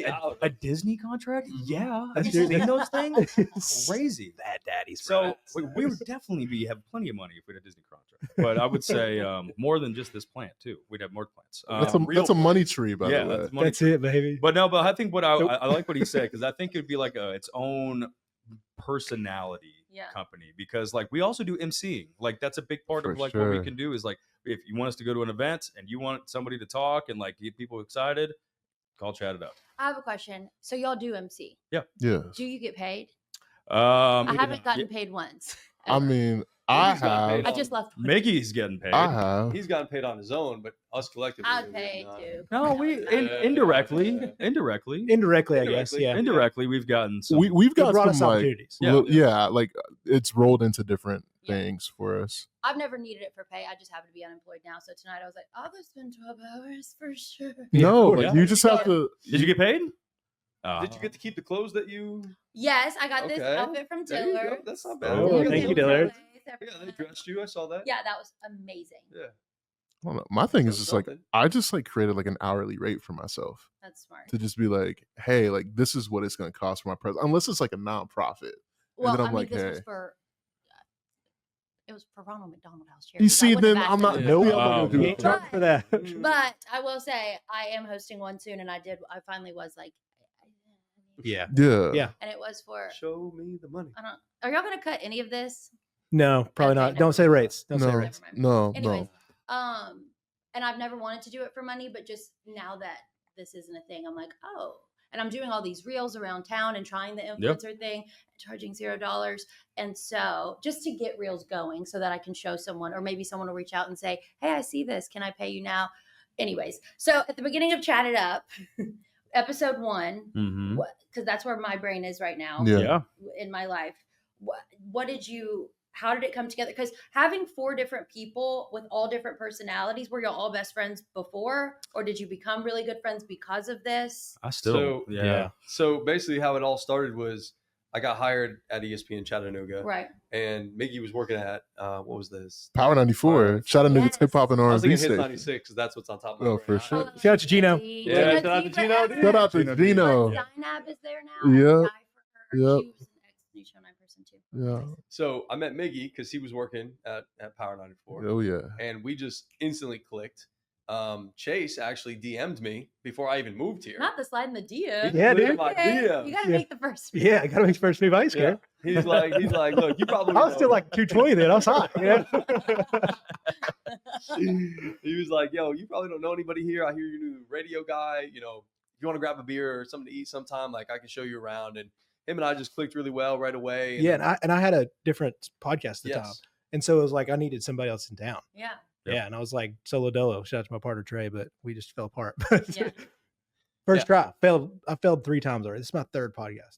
Speaker 3: out.
Speaker 2: a Disney contract? Yeah,
Speaker 4: That's
Speaker 2: have you
Speaker 4: true.
Speaker 2: seen those things? Crazy.
Speaker 4: That daddy's
Speaker 2: So we would definitely have plenty of money if we had a Disney contract. But I would say more than just this plant too. We'd have more plants.
Speaker 1: That's a money tree, by
Speaker 2: yeah,
Speaker 1: the way.
Speaker 2: that's money.
Speaker 4: That's it, baby.
Speaker 2: But no, but I think what I like what he said, because I think it'd be like its own personality company, because like we also do MCing. Like that's a big part
Speaker 1: For
Speaker 2: of like what we
Speaker 1: sure.
Speaker 2: can do is like if you want us to go to an event and you want somebody to talk and like get people excited, call Chat It Up.
Speaker 5: I have a question. So y'all do MC.
Speaker 1: Yes.
Speaker 5: Do you get paid?
Speaker 2: I
Speaker 5: I haven't gotten paid once.
Speaker 1: I
Speaker 5: ever.
Speaker 1: mean, I
Speaker 3: He's got paid
Speaker 1: have.
Speaker 5: I just left.
Speaker 2: Mickey's getting paid.
Speaker 1: I have.
Speaker 3: He's gotten paid on his own, but us collectively.
Speaker 5: I'd
Speaker 3: we
Speaker 5: pay
Speaker 3: have not.
Speaker 5: too.
Speaker 2: No, we indirectly, indirectly,
Speaker 4: Indirectly, I guess. Yeah.
Speaker 2: indirectly, we've gotten some.
Speaker 1: We've
Speaker 4: It
Speaker 1: got
Speaker 4: brought us
Speaker 1: some like
Speaker 4: opportunities.
Speaker 2: Yeah.
Speaker 1: like it's rolled into different
Speaker 5: Yeah.
Speaker 1: things for us.
Speaker 5: I've never needed it for pay. I just happen to be unemployed now. So tonight I was like, I'll go spend 12 hours for sure.
Speaker 1: No,
Speaker 2: Yeah.
Speaker 1: like you just have to.
Speaker 2: Did you get paid?
Speaker 3: Did you get to keep the clothes that you?
Speaker 5: Yes, I got this
Speaker 3: Okay.
Speaker 5: outfit from
Speaker 3: There you go.
Speaker 5: Taylor.
Speaker 3: That's not bad.
Speaker 4: Oh,
Speaker 5: Everything
Speaker 4: thank you,
Speaker 5: was
Speaker 4: Taylor.
Speaker 5: in place,
Speaker 3: Yeah,
Speaker 5: everything.
Speaker 3: they dressed you. I saw that.
Speaker 5: Yeah, that was amazing.
Speaker 3: Yeah.
Speaker 1: I don't know. My thing is
Speaker 3: So
Speaker 1: just like
Speaker 3: something.
Speaker 1: I just like created like an hourly rate for myself
Speaker 5: That's smart.
Speaker 1: to just be like, hey, like this is what it's going to cost for my present, unless it's like a nonprofit.
Speaker 5: Well,
Speaker 1: then
Speaker 5: I
Speaker 1: I'm
Speaker 5: mean,
Speaker 1: like,
Speaker 5: this was
Speaker 1: hey.
Speaker 5: for it was for Ronald McDonald House charity.
Speaker 1: You see, then I'm not.
Speaker 3: No,
Speaker 1: yeah, I'm not
Speaker 2: wow.
Speaker 1: gonna do
Speaker 4: You
Speaker 1: it.
Speaker 4: ain't charged for that.
Speaker 5: But I will say I am hosting one soon, and I finally was like,
Speaker 4: Yeah.
Speaker 1: Yeah.
Speaker 4: Yeah.
Speaker 5: and it was for.
Speaker 3: Show me the money.
Speaker 5: I don't. Are y'all gonna cut any of this?
Speaker 4: No, probably
Speaker 5: Okay,
Speaker 4: not.
Speaker 5: never
Speaker 4: Don't say
Speaker 5: mind.
Speaker 4: rates. Don't say
Speaker 1: No,
Speaker 4: rates.
Speaker 5: Never mind.
Speaker 1: no,
Speaker 5: Anyways,
Speaker 1: no.
Speaker 5: and I've never wanted to do it for money, but just now that this isn't a thing, I'm like, oh. And I'm doing all these reels around town and trying the influencer thing, charging $0. And so just to get reels going so that I can show someone, or maybe someone will reach out and say, hey, I see this. Can I pay you now? Anyways, so at the beginning of Chat It Up, episode 1,
Speaker 2: Mm-hmm.
Speaker 5: because that's where my brain is right now
Speaker 1: Yeah.
Speaker 5: in my life. How did it come together? Because having 4 different people with all different personalities, were y'all all best friends before? Or did you become really good friends because of this?
Speaker 2: I still,
Speaker 3: So-
Speaker 2: yeah.
Speaker 3: So basically, how it all started was I got hired at ESPN Chattanooga,
Speaker 5: Right.
Speaker 3: and Miggy was working at what was this?
Speaker 1: Power 94. Shout out
Speaker 5: Yes.
Speaker 1: niggas hip hop and
Speaker 3: I was
Speaker 1: R&B
Speaker 3: thinking Hits
Speaker 1: station.
Speaker 3: 96 because that's what's on top of my
Speaker 1: Oh,
Speaker 3: brain.
Speaker 1: for
Speaker 3: I-
Speaker 1: sure.
Speaker 5: Oh,
Speaker 4: Shout out to Gino.
Speaker 3: Yeah, shout out to Gino, dude.
Speaker 1: Shout out to Gino.
Speaker 5: Dynab is there now.
Speaker 1: Yeah.
Speaker 5: Die for her.
Speaker 1: Yep.
Speaker 5: She was an ex Show 9 person too.
Speaker 1: Yeah.
Speaker 3: So I met Miggy because he was working at Power 94,
Speaker 1: Oh yeah.
Speaker 3: and we just instantly clicked. Chase actually DM'd me before I even moved here.
Speaker 5: Not the slide in the DM.
Speaker 4: Yeah,
Speaker 3: Look at
Speaker 4: dude.
Speaker 3: my
Speaker 5: Okay,
Speaker 3: DM.
Speaker 5: you gotta
Speaker 4: Yeah.
Speaker 5: make the first.
Speaker 4: Yeah, I got to make first move ice
Speaker 3: Yeah.
Speaker 4: cream.
Speaker 3: He's like, look, you probably.
Speaker 4: I was still
Speaker 3: know."
Speaker 4: like 220 then. I was hot. You know?
Speaker 3: He was like, yo, you probably don't know anybody here. I hear you're a new radio guy. You know, if you want to grab a beer or something to eat sometime, like I can show you around. And him and I just clicked really well right away. And
Speaker 4: Yeah, and I had a different podcast at the time.
Speaker 3: yes.
Speaker 4: And so it was like I needed somebody else in town.
Speaker 5: Yeah.
Speaker 2: Yep.
Speaker 4: Yeah, and I was like solo dolo. Shout out to my partner Trey, but we just fell apart.
Speaker 5: Yeah.
Speaker 4: First try, failed. I failed 3 times already. This is my 3rd podcast.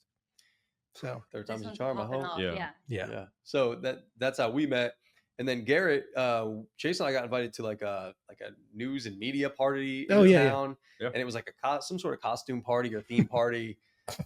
Speaker 4: So
Speaker 3: Third
Speaker 5: This
Speaker 3: time's a
Speaker 5: one's
Speaker 3: charm, I
Speaker 5: popping
Speaker 3: hope.
Speaker 5: off,
Speaker 2: Yeah.
Speaker 5: Yeah.
Speaker 4: yeah,
Speaker 3: Yeah. So that's how we met. And then Garrett, Chase and I got invited to like a news and media party in
Speaker 4: Oh, yeah, yeah.
Speaker 3: town.
Speaker 2: Yeah.
Speaker 3: And it was like some sort of costume party or theme party.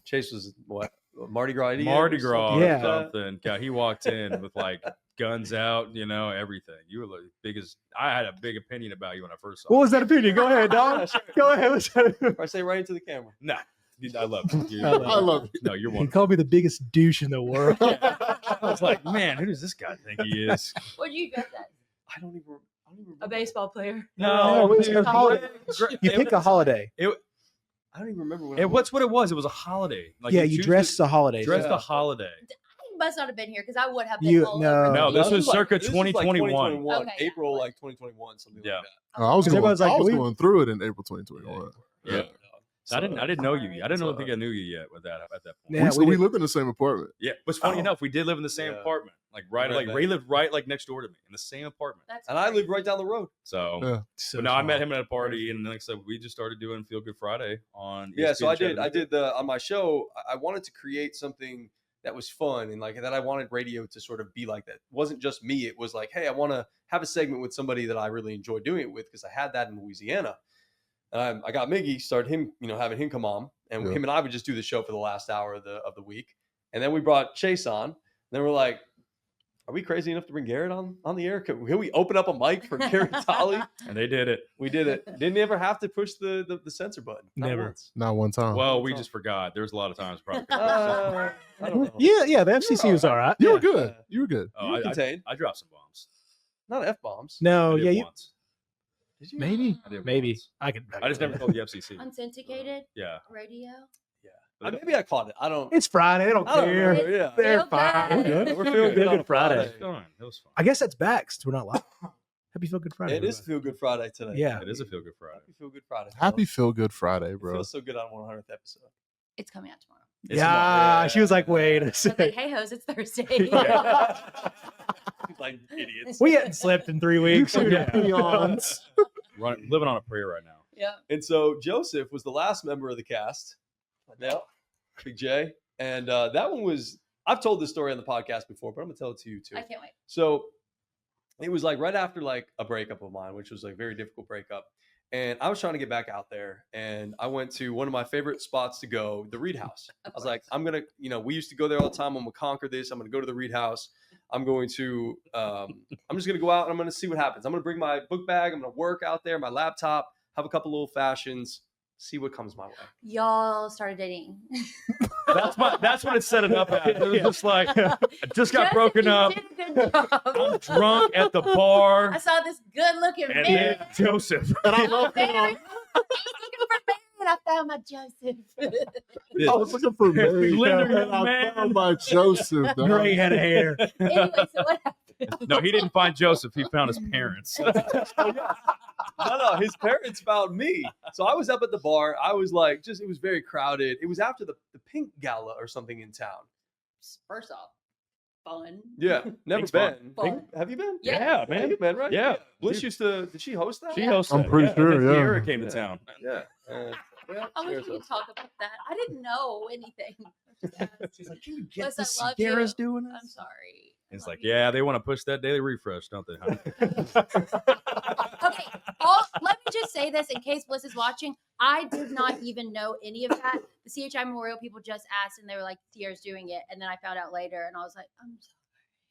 Speaker 3: Chase was what? Mardi Gras idiot
Speaker 2: Mardi
Speaker 3: or
Speaker 2: Gras
Speaker 3: something
Speaker 2: or
Speaker 4: Yeah.
Speaker 3: like that?
Speaker 2: something. Yeah, he walked in with like guns out, you know, everything. You were the biggest. I had a big opinion about you when I first saw
Speaker 4: What
Speaker 2: you.
Speaker 4: was that opinion? Go ahead, dog. Go ahead. What's that?
Speaker 3: Or I say right into the camera.
Speaker 2: No, I love you.
Speaker 4: I love
Speaker 1: I love it.
Speaker 2: No, you're
Speaker 4: He
Speaker 2: one.
Speaker 4: called me the biggest douche in the world.
Speaker 2: I was like, man, who does this guy think he is?
Speaker 5: What do you dress as?
Speaker 3: I don't even remember.
Speaker 5: A baseball player.
Speaker 4: No, it was
Speaker 2: dude,
Speaker 4: a holiday. You pick a holiday.
Speaker 3: I don't even remember what.
Speaker 2: It, what's what it was? It was a holiday. Like
Speaker 4: Yeah, you
Speaker 2: choose
Speaker 4: dressed
Speaker 2: to-
Speaker 4: a holiday.
Speaker 2: dressed
Speaker 3: Yeah.
Speaker 2: a holiday.
Speaker 5: I must not have been here because I would have been
Speaker 4: You-
Speaker 5: all
Speaker 4: no.
Speaker 5: over.
Speaker 2: No,
Speaker 5: the
Speaker 2: this
Speaker 5: place.
Speaker 2: was circa
Speaker 3: this was like
Speaker 2: 2021.
Speaker 5: Okay, yeah,
Speaker 3: April
Speaker 5: it was.
Speaker 3: like 2021, something
Speaker 2: Yeah.
Speaker 3: like that.
Speaker 1: Oh, I was
Speaker 4: 'Cause
Speaker 1: going.
Speaker 4: everyone's like,
Speaker 1: I was
Speaker 4: we-
Speaker 1: going through it in April 2021.
Speaker 2: Yeah. I didn't know you. I didn't
Speaker 3: So-
Speaker 2: think I knew you yet with that at that point.
Speaker 4: Yeah,
Speaker 1: So
Speaker 4: we
Speaker 1: we
Speaker 4: did-
Speaker 1: lived in the same apartment.
Speaker 2: Yeah, but funny
Speaker 3: Oh.
Speaker 2: enough, we did live in the same
Speaker 3: Yeah.
Speaker 2: apartment, like
Speaker 3: Right
Speaker 2: Ray
Speaker 3: back.
Speaker 2: lived right like next door to me in the same apartment.
Speaker 5: That's
Speaker 3: And I
Speaker 5: great.
Speaker 3: lived right down the road.
Speaker 2: So,
Speaker 1: Yeah.
Speaker 4: So
Speaker 2: but no, I met
Speaker 4: small.
Speaker 2: him at a party, and like I said, we just started doing Feel Good Friday on.
Speaker 3: Yeah, so
Speaker 2: ESPN
Speaker 3: I did
Speaker 2: Chattanooga.
Speaker 3: the on my show. I wanted to create something that was fun and like that. I wanted radio to sort of be like that. It wasn't just me. It was like, hey, I want to have a segment with somebody that I really enjoy doing it with because I had that in Louisiana. I got Miggy, started him, having him come on, and
Speaker 1: Yeah.
Speaker 3: him and I would just do the show for the last hour of the week, and then we brought Chase on. And then we're like, Are we crazy enough to bring Garrett on the air? Can we open up a mic for Garrett Tolley?
Speaker 2: And they did it.
Speaker 3: We did it. Didn't ever have to push the censor button. Not
Speaker 4: Never.
Speaker 3: once.
Speaker 1: Not one time.
Speaker 2: Well, we just forgot. There's a lot of times probably.
Speaker 3: I don't know.
Speaker 4: Yeah, the FCC was all right.
Speaker 1: you were
Speaker 4: Yeah.
Speaker 1: good. You were good.
Speaker 2: Oh,
Speaker 3: You were contained.
Speaker 2: I dropped some bombs.
Speaker 3: Not F-bombs.
Speaker 4: No,
Speaker 2: I did
Speaker 4: yeah, you
Speaker 2: once.
Speaker 3: Did you?
Speaker 4: maybe,
Speaker 2: I did
Speaker 4: maybe
Speaker 2: once.
Speaker 4: I could.
Speaker 2: I just never told the FCC.
Speaker 5: Unsyndicated
Speaker 2: Yeah.
Speaker 5: radio.
Speaker 3: Maybe I caught it. I don't.
Speaker 4: It's Friday. They don't
Speaker 3: I don't
Speaker 4: care.
Speaker 3: know. Yeah.
Speaker 4: They're
Speaker 5: Feel
Speaker 4: fine.
Speaker 5: good.
Speaker 3: We're feeling good on a
Speaker 4: Friday.
Speaker 3: Friday.
Speaker 2: It was fun. It was fun.
Speaker 4: I guess that's back since we're not live. Happy Feel Good Friday.
Speaker 3: It is
Speaker 4: everybody.
Speaker 3: Feel Good Friday today.
Speaker 4: Yeah.
Speaker 2: It is a feel good Friday.
Speaker 3: Happy Feel Good Friday.
Speaker 1: Happy Feel Good Friday,
Speaker 3: It
Speaker 1: bro.
Speaker 3: feels so good on 100th episode.
Speaker 5: It's coming out tomorrow.
Speaker 2: It's
Speaker 4: Yeah, she was like, wait a
Speaker 5: I was like,
Speaker 4: second.
Speaker 5: hey hoes, it's Thursday.
Speaker 3: Like idiots.
Speaker 4: We hadn't slept in 3 weeks.
Speaker 2: Yeah.
Speaker 4: Peons.
Speaker 2: living on a prayer right now.
Speaker 5: Yeah.
Speaker 3: And so Joseph was the last member of the cast. Now, Big J. And that one was, I've told this story on the podcast before, but I'm going to tell it to you too.
Speaker 5: I can't wait.
Speaker 3: So it was like right after like a breakup of mine, which was like a very difficult breakup. And I was trying to get back out there. And I went to one of my favorite spots to go, the Reed House. I was like, I'm going to, we used to go there all the time. I'm going to conquer this. I'm going to go to the Reed House. I'm going to, I'm just going to go out and I'm going to see what happens. I'm going to bring my book bag. I'm going to work out there, my laptop, have a couple little fashions, see what comes my way.
Speaker 5: Y'all started dating.
Speaker 2: That's what it set it up at. It was just like I just got
Speaker 5: Joseph,
Speaker 2: broken
Speaker 5: you
Speaker 2: up.
Speaker 5: did a good job.
Speaker 2: I'm drunk at the bar.
Speaker 5: I saw this good-looking
Speaker 2: And
Speaker 5: man.
Speaker 2: then Joseph.
Speaker 1: And I
Speaker 5: Oh,
Speaker 1: love
Speaker 5: man.
Speaker 1: him.
Speaker 5: I was looking for man. I found my Joseph.
Speaker 1: I was looking for Mary.
Speaker 2: Slender
Speaker 1: and I
Speaker 2: man.
Speaker 1: found my Joseph. dog.
Speaker 4: Gray head of hair.
Speaker 5: Anyway, so what happened?
Speaker 2: No, he didn't find Joseph. He found his parents.
Speaker 3: No, his parents found me. So I was up at the bar. I was like, it was very crowded. It was after the Pink Gala or something in town.
Speaker 5: First off, fun.
Speaker 3: Yeah, never
Speaker 2: Pink's
Speaker 3: been.
Speaker 5: fun.
Speaker 3: Pink, have you been?
Speaker 5: Yeah.
Speaker 2: man.
Speaker 3: You've been, right?
Speaker 2: Yeah.
Speaker 3: Bliss used to, did she host that?
Speaker 2: She
Speaker 5: Yeah.
Speaker 2: hosted.
Speaker 1: I'm pretty sure,
Speaker 2: and then
Speaker 1: yeah.
Speaker 2: Kiera came to town.
Speaker 3: Yeah.
Speaker 5: I wish we could talk about that. I didn't know anything.
Speaker 4: She's like, can you
Speaker 5: Liz, I love you.
Speaker 4: doing
Speaker 5: I'm sorry.
Speaker 2: It's
Speaker 5: I
Speaker 2: like,
Speaker 5: love you.
Speaker 2: yeah, they want to push that daily refresh, don't they? Huh?
Speaker 5: Okay, let me just say this in case Bliss is watching. I did not even know any of that. The CHI Memorial people just asked, and they were like, Sierra's doing it. And then I found out later, and I was like, I'm sorry.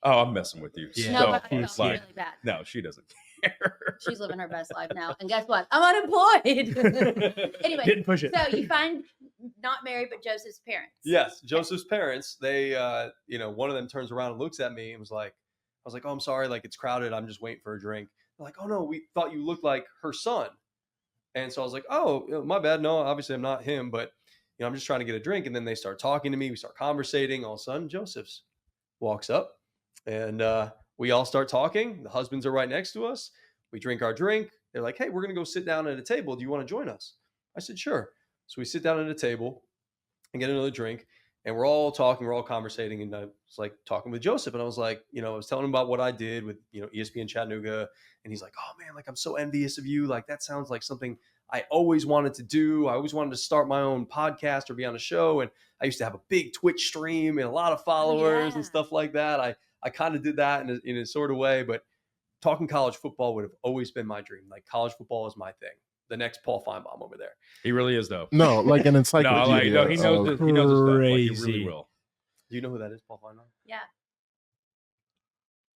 Speaker 2: Oh, I'm messing with you.
Speaker 4: Yeah.
Speaker 5: No,
Speaker 2: So,
Speaker 5: but I
Speaker 2: it's
Speaker 5: felt
Speaker 2: like,
Speaker 5: really bad.
Speaker 2: no, she doesn't care.
Speaker 5: She's living her best life now. And guess what? I'm unemployed. Anyway,
Speaker 4: Didn't push it.
Speaker 5: so you find not Mary, but Joseph's parents.
Speaker 3: Yes, Joseph's parents, they, one of them turns around and looks at me and was like, I was like, oh, I'm sorry, like it's crowded. I'm just waiting for a drink. They're like, oh no, we thought you looked like her son. And so I was like, oh, my bad. No, obviously I'm not him, but I'm just trying to get a drink. And then they start talking to me. We start conversating. All of a sudden, Joseph's walks up and we all start talking. The husbands are right next to us. We drink our drink. They're like, hey, we're going to go sit down at a table. Do you want to join us? I said, sure. So we sit down at a table and get another drink. And we're all talking, we're all conversating. And I was like talking with Joseph. And I was like, I was telling him about what I did with, ESPN Chattanooga. And he's like, oh man, like I'm so envious of you. Like that sounds like something I always wanted to do. I always wanted to start my own podcast or be on a show. And I used to have a big Twitch stream and a lot of followers and stuff like that. I kind of did that in a sort of way, but talking college football would have always been my dream. Like college football is my thing. The next Paul Feinbaum over there.
Speaker 2: He really is, though.
Speaker 1: No, like an
Speaker 2: No,
Speaker 1: encyclopedia.
Speaker 2: he knows
Speaker 1: of-
Speaker 2: he knows his stuff. Like, he
Speaker 4: Crazy.
Speaker 2: really will.
Speaker 3: Do you know who that is, Paul Feinbaum?
Speaker 5: Yeah.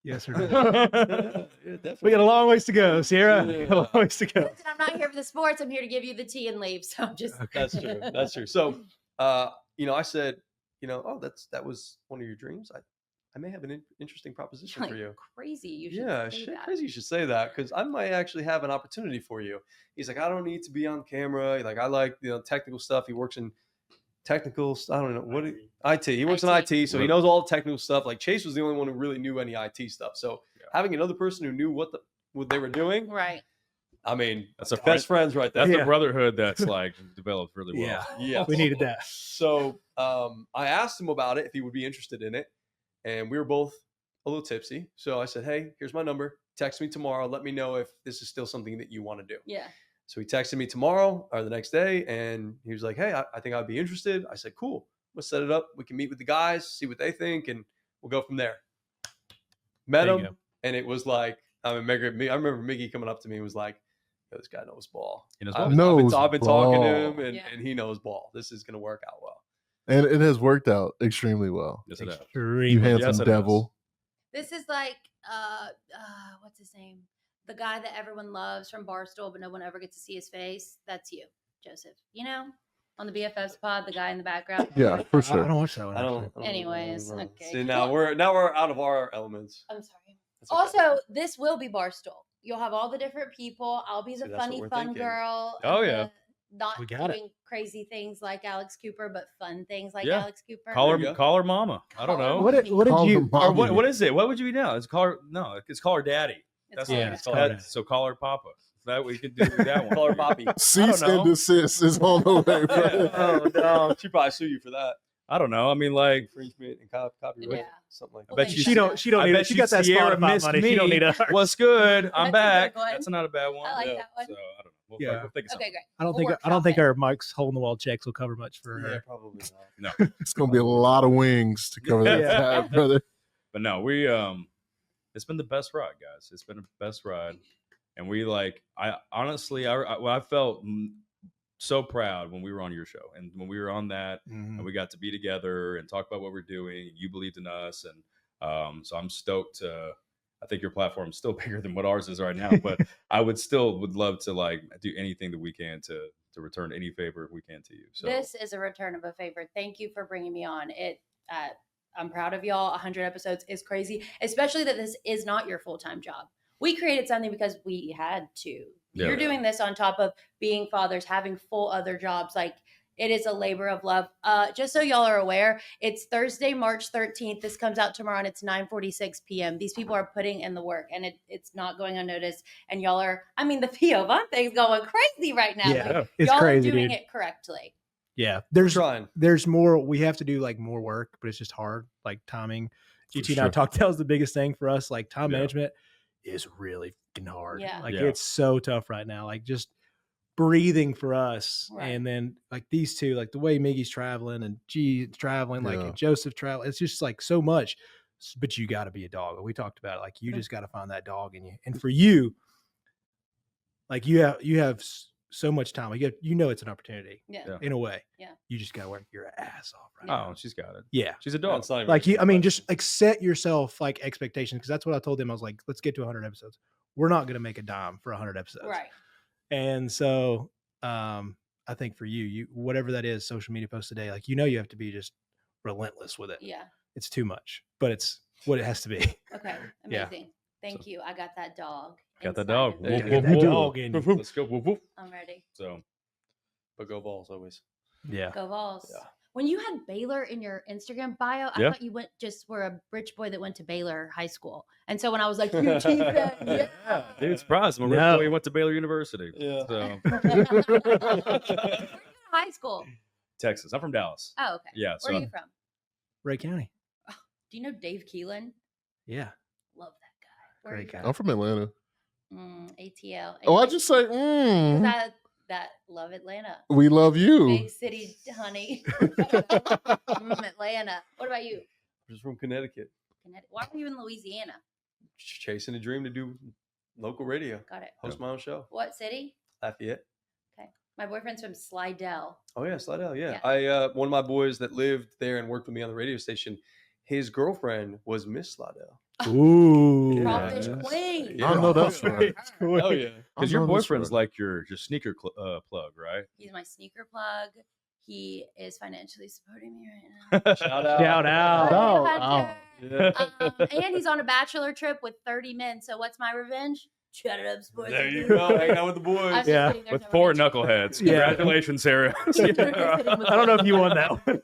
Speaker 4: Yes, sir.
Speaker 3: Yeah, definitely.
Speaker 4: We got a long ways to go, Sierra.
Speaker 3: Yeah.
Speaker 4: We got a long ways to go.
Speaker 5: Listen, I'm not here for the sports. I'm here to give you the tea and leave. So I'm just.
Speaker 3: That's true. That's true. So, I said, oh, that was one of your dreams. I may have an interesting proposition
Speaker 5: Like,
Speaker 3: for you.
Speaker 5: crazy. You should
Speaker 3: Yeah,
Speaker 5: say
Speaker 3: shit,
Speaker 5: that.
Speaker 3: crazy you should say that because I might actually have an opportunity for you. He's like, I don't need to be on camera. Like, I like, technical stuff. He works in technical, I don't know, what IT. He works in
Speaker 5: IT.
Speaker 3: IT, so he knows all the technical stuff. Like, Chase was the only one who really knew any IT stuff. So having another person who knew what they were doing,
Speaker 5: Right.
Speaker 3: I mean,
Speaker 2: That's a
Speaker 3: best friends right there.
Speaker 2: That's
Speaker 4: Yeah.
Speaker 2: a brotherhood that's like developed really well.
Speaker 3: Yeah.
Speaker 4: We needed that.
Speaker 3: So I asked him about it, if he would be interested in it. And we were both a little tipsy. So I said, hey, here's my number. Text me tomorrow. Let me know if this is still something that you want to do.
Speaker 5: Yeah.
Speaker 3: So he texted me tomorrow or the next day. And he was like, hey, I think I'd be interested. I said, cool. Let's set it up. We can meet with the guys, see what they think, and we'll go from there. Met
Speaker 4: There you
Speaker 3: him.
Speaker 4: go.
Speaker 3: And it was like, I remember Miggy coming up to me and was like, yo, this guy knows ball.
Speaker 2: He knows
Speaker 3: I've
Speaker 2: ball.
Speaker 3: been-
Speaker 1: Knows
Speaker 3: I've been talking to him
Speaker 1: ball.
Speaker 3: and he knows ball. This is going to work out well.
Speaker 1: And it has worked out extremely well.
Speaker 2: Yes, it has.
Speaker 1: You
Speaker 4: Extremely.
Speaker 1: handsome
Speaker 2: Yes, it
Speaker 1: devil.
Speaker 5: This is like what's his name? The guy that everyone loves from Barstool, but no one ever gets to see his face. That's you, Joseph. You know, on the BFFs pod, the guy in the background.
Speaker 1: Yeah, for
Speaker 4: I
Speaker 1: sure.
Speaker 4: don't watch that one.
Speaker 3: I
Speaker 4: Actually.
Speaker 3: don't.
Speaker 5: Anyways,
Speaker 3: know.
Speaker 5: okay.
Speaker 3: See, now we're out of our elements.
Speaker 5: I'm sorry.
Speaker 3: That's okay.
Speaker 5: Also, this will be Barstool. You'll have all the different people. I'll be the
Speaker 3: See, that's
Speaker 5: funny
Speaker 3: what we're
Speaker 5: fun
Speaker 3: thinking.
Speaker 5: girl.
Speaker 2: Oh,
Speaker 5: and
Speaker 2: yeah.
Speaker 5: the not
Speaker 4: We got it.
Speaker 5: doing crazy things like Alex Cooper, but fun things like
Speaker 2: Yeah.
Speaker 5: Alex Cooper.
Speaker 2: Call
Speaker 3: There you
Speaker 2: her,
Speaker 3: go.
Speaker 2: call her mama. I don't know.
Speaker 4: What did
Speaker 1: Call
Speaker 4: you?
Speaker 1: them
Speaker 2: Or
Speaker 1: mommy.
Speaker 2: what is it? What would you be now? It's call her, no, it's call her daddy. That's
Speaker 5: called
Speaker 4: Yeah,
Speaker 5: that.
Speaker 4: it's called her.
Speaker 2: So call her papa. That we could do that one.
Speaker 3: Call her Poppy.
Speaker 1: Cease
Speaker 2: know.
Speaker 1: and desist is on the way, bro.
Speaker 3: Oh no, she probably sue you for that.
Speaker 2: I don't know. I mean, like,
Speaker 3: Infringement and copyright,
Speaker 5: Yeah.
Speaker 3: something like that.
Speaker 2: I bet
Speaker 5: Well,
Speaker 2: you
Speaker 4: She don't. She don't
Speaker 2: I
Speaker 4: need
Speaker 2: bet
Speaker 4: it. She
Speaker 2: you
Speaker 4: got that
Speaker 2: Sierra
Speaker 4: Spotify
Speaker 2: missed
Speaker 4: money.
Speaker 2: me.
Speaker 4: She don't need ours.
Speaker 2: What's good?
Speaker 5: That's
Speaker 2: I'm
Speaker 5: a
Speaker 2: back.
Speaker 5: good one.
Speaker 2: That's not a bad one.
Speaker 5: I like
Speaker 3: Yeah.
Speaker 5: that one.
Speaker 2: So I don't know. We'll,
Speaker 4: Yeah.
Speaker 2: we'll think of something.
Speaker 5: Okay, great.
Speaker 4: I don't
Speaker 5: We'll
Speaker 4: think. I
Speaker 5: workshop
Speaker 4: don't think
Speaker 5: it.
Speaker 4: our Mike's hole in the wall checks will cover much for her.
Speaker 3: Yeah, probably not.
Speaker 2: No,
Speaker 1: It's gonna be a lot of wings to cover that
Speaker 4: Yeah.
Speaker 1: tab, brother.
Speaker 2: but no, we it's been the best ride, guys. It's been the best ride, and we like. I honestly, I felt so proud when we were on your show, and when we were on that,
Speaker 4: Mhm.
Speaker 2: and we got to be together and talk about what we're doing. You believed in us, and so I'm stoked to. I think your platform is still bigger than what ours is right now, but I would love to like do anything that we can to return any favor we can to you. So
Speaker 5: This is a return of a favor. Thank you for bringing me on. I'm proud of y'all. 100 episodes is crazy, especially that this is not your full-time job. We created something because we had to.
Speaker 2: Yeah.
Speaker 5: You're doing this on top of being fathers, having full other jobs. Like, it is a labor of love. Just so y'all are aware, it's Thursday, March 13th. This comes out tomorrow, and it's 9:46 p.m. These people are putting in the work, and it's not going unnoticed. And y'all are, I mean, the Pio Von thing's going crazy right now.
Speaker 4: Yeah,
Speaker 5: Like,
Speaker 4: it's
Speaker 5: y'all
Speaker 4: crazy,
Speaker 5: are doing
Speaker 4: dude.
Speaker 5: it correctly.
Speaker 4: Yeah,
Speaker 3: We're trying.
Speaker 4: there's more. We have to do like more work, but it's just hard. Like timing. GT and I
Speaker 1: sure.
Speaker 4: talked. That was the biggest thing for us. Like time
Speaker 2: Yeah.
Speaker 4: management is really fucking hard.
Speaker 5: Yeah.
Speaker 4: Like
Speaker 2: Yeah.
Speaker 4: it's so tough right now. Like just breathing for us,
Speaker 5: Right.
Speaker 4: and then like these two, like the way Miggy's traveling and G's traveling, like
Speaker 1: Yeah.
Speaker 4: and Joseph traveling. It's just like so much. But you got to be a dog. We talked about it. Like you
Speaker 5: Yeah.
Speaker 4: just got to find that dog in you. And for you, like you have so much time. You know it's an opportunity
Speaker 5: Yeah.
Speaker 2: Yeah.
Speaker 4: in a way.
Speaker 5: Yeah.
Speaker 4: You just got to work your ass off right
Speaker 5: Yeah.
Speaker 4: now.
Speaker 2: oh, she's got it.
Speaker 4: Yeah.
Speaker 2: She's a dog.
Speaker 3: It's not even
Speaker 4: Like you, I mean, just
Speaker 3: question.
Speaker 4: like set yourself like expectations, because that's what I told them. I was like, let's get to 100 episodes. We're not going to make a dime for 100 episodes.
Speaker 5: Right.
Speaker 4: And so I think for you, whatever that is, social media posts a day, like, you have to be just relentless with it.
Speaker 5: Yeah.
Speaker 4: It's too much, but it's what it has to be.
Speaker 5: Okay.
Speaker 4: Yeah.
Speaker 5: Amazing. Thank you. I got that dog.
Speaker 2: Got that
Speaker 5: inside
Speaker 2: dog.
Speaker 5: of me.
Speaker 3: There you
Speaker 2: Woof,
Speaker 3: go.
Speaker 2: woof,
Speaker 4: That
Speaker 2: woof.
Speaker 4: dog in you.
Speaker 2: Let's go. Woof, woof.
Speaker 5: I'm ready.
Speaker 2: So
Speaker 3: But go balls always.
Speaker 4: Yeah.
Speaker 5: Go Vols.
Speaker 3: Yeah.
Speaker 5: When you had Baylor in your Instagram bio, I
Speaker 2: Yeah.
Speaker 5: thought you were a rich boy that went to Baylor High School. And so when I was like, your team, yeah.
Speaker 2: dude, surprise! I'm a
Speaker 4: No.
Speaker 2: boy who went to Baylor University.
Speaker 3: Yeah.
Speaker 2: So
Speaker 5: High school.
Speaker 2: Texas. I'm from Dallas.
Speaker 5: Oh, okay.
Speaker 2: Yeah.
Speaker 5: Where
Speaker 2: So
Speaker 5: are you from?
Speaker 4: Ray County.
Speaker 5: Do you know Dave Keelan?
Speaker 4: Yeah.
Speaker 5: Love that guy. Where are
Speaker 4: Great
Speaker 5: you
Speaker 4: guy.
Speaker 1: I'm from Atlanta.
Speaker 5: from? ATL.
Speaker 1: Oh, I
Speaker 5: Anyway,
Speaker 1: just say,
Speaker 5: that love Atlanta.
Speaker 1: we love you.
Speaker 5: Big city, honey. Atlanta. What about you?
Speaker 3: I'm just from Connecticut.
Speaker 5: Connecticut. Why are you in Louisiana?
Speaker 3: Chasing a dream to do local radio.
Speaker 5: Got it.
Speaker 3: Host my own show.
Speaker 5: What city?
Speaker 3: Lafayette.
Speaker 5: My boyfriend's from Slidell.
Speaker 3: Oh yeah, Slidell. Yeah.
Speaker 5: Yeah.
Speaker 3: I one of my boys that lived there and worked with me on the radio station, his girlfriend was Miss Slidell.
Speaker 4: Ooh.
Speaker 5: Crawfish
Speaker 3: Yes.
Speaker 5: Queen.
Speaker 3: Yeah.
Speaker 1: I know that's right.
Speaker 3: Oh yeah.
Speaker 2: because
Speaker 1: I
Speaker 2: your
Speaker 1: know that's
Speaker 2: boyfriend's
Speaker 1: right.
Speaker 2: like your sneaker plug, right?
Speaker 5: He's my sneaker plug. He is financially supporting me right now.
Speaker 3: Shout out.
Speaker 4: Shout out.
Speaker 1: Oh,
Speaker 5: Hunter.
Speaker 3: Yeah.
Speaker 5: And he's on a bachelor trip with 30 men. So what's my revenge? Shut it up, sports.
Speaker 3: There you go. Hang out with the
Speaker 5: I'm
Speaker 3: boys.
Speaker 5: just
Speaker 4: Yeah.
Speaker 5: kidding, there's
Speaker 2: With
Speaker 5: no
Speaker 2: four
Speaker 5: revenge.
Speaker 2: knuckleheads.
Speaker 4: Yeah.
Speaker 2: Congratulations, Sarah.
Speaker 4: I don't know if you won that one.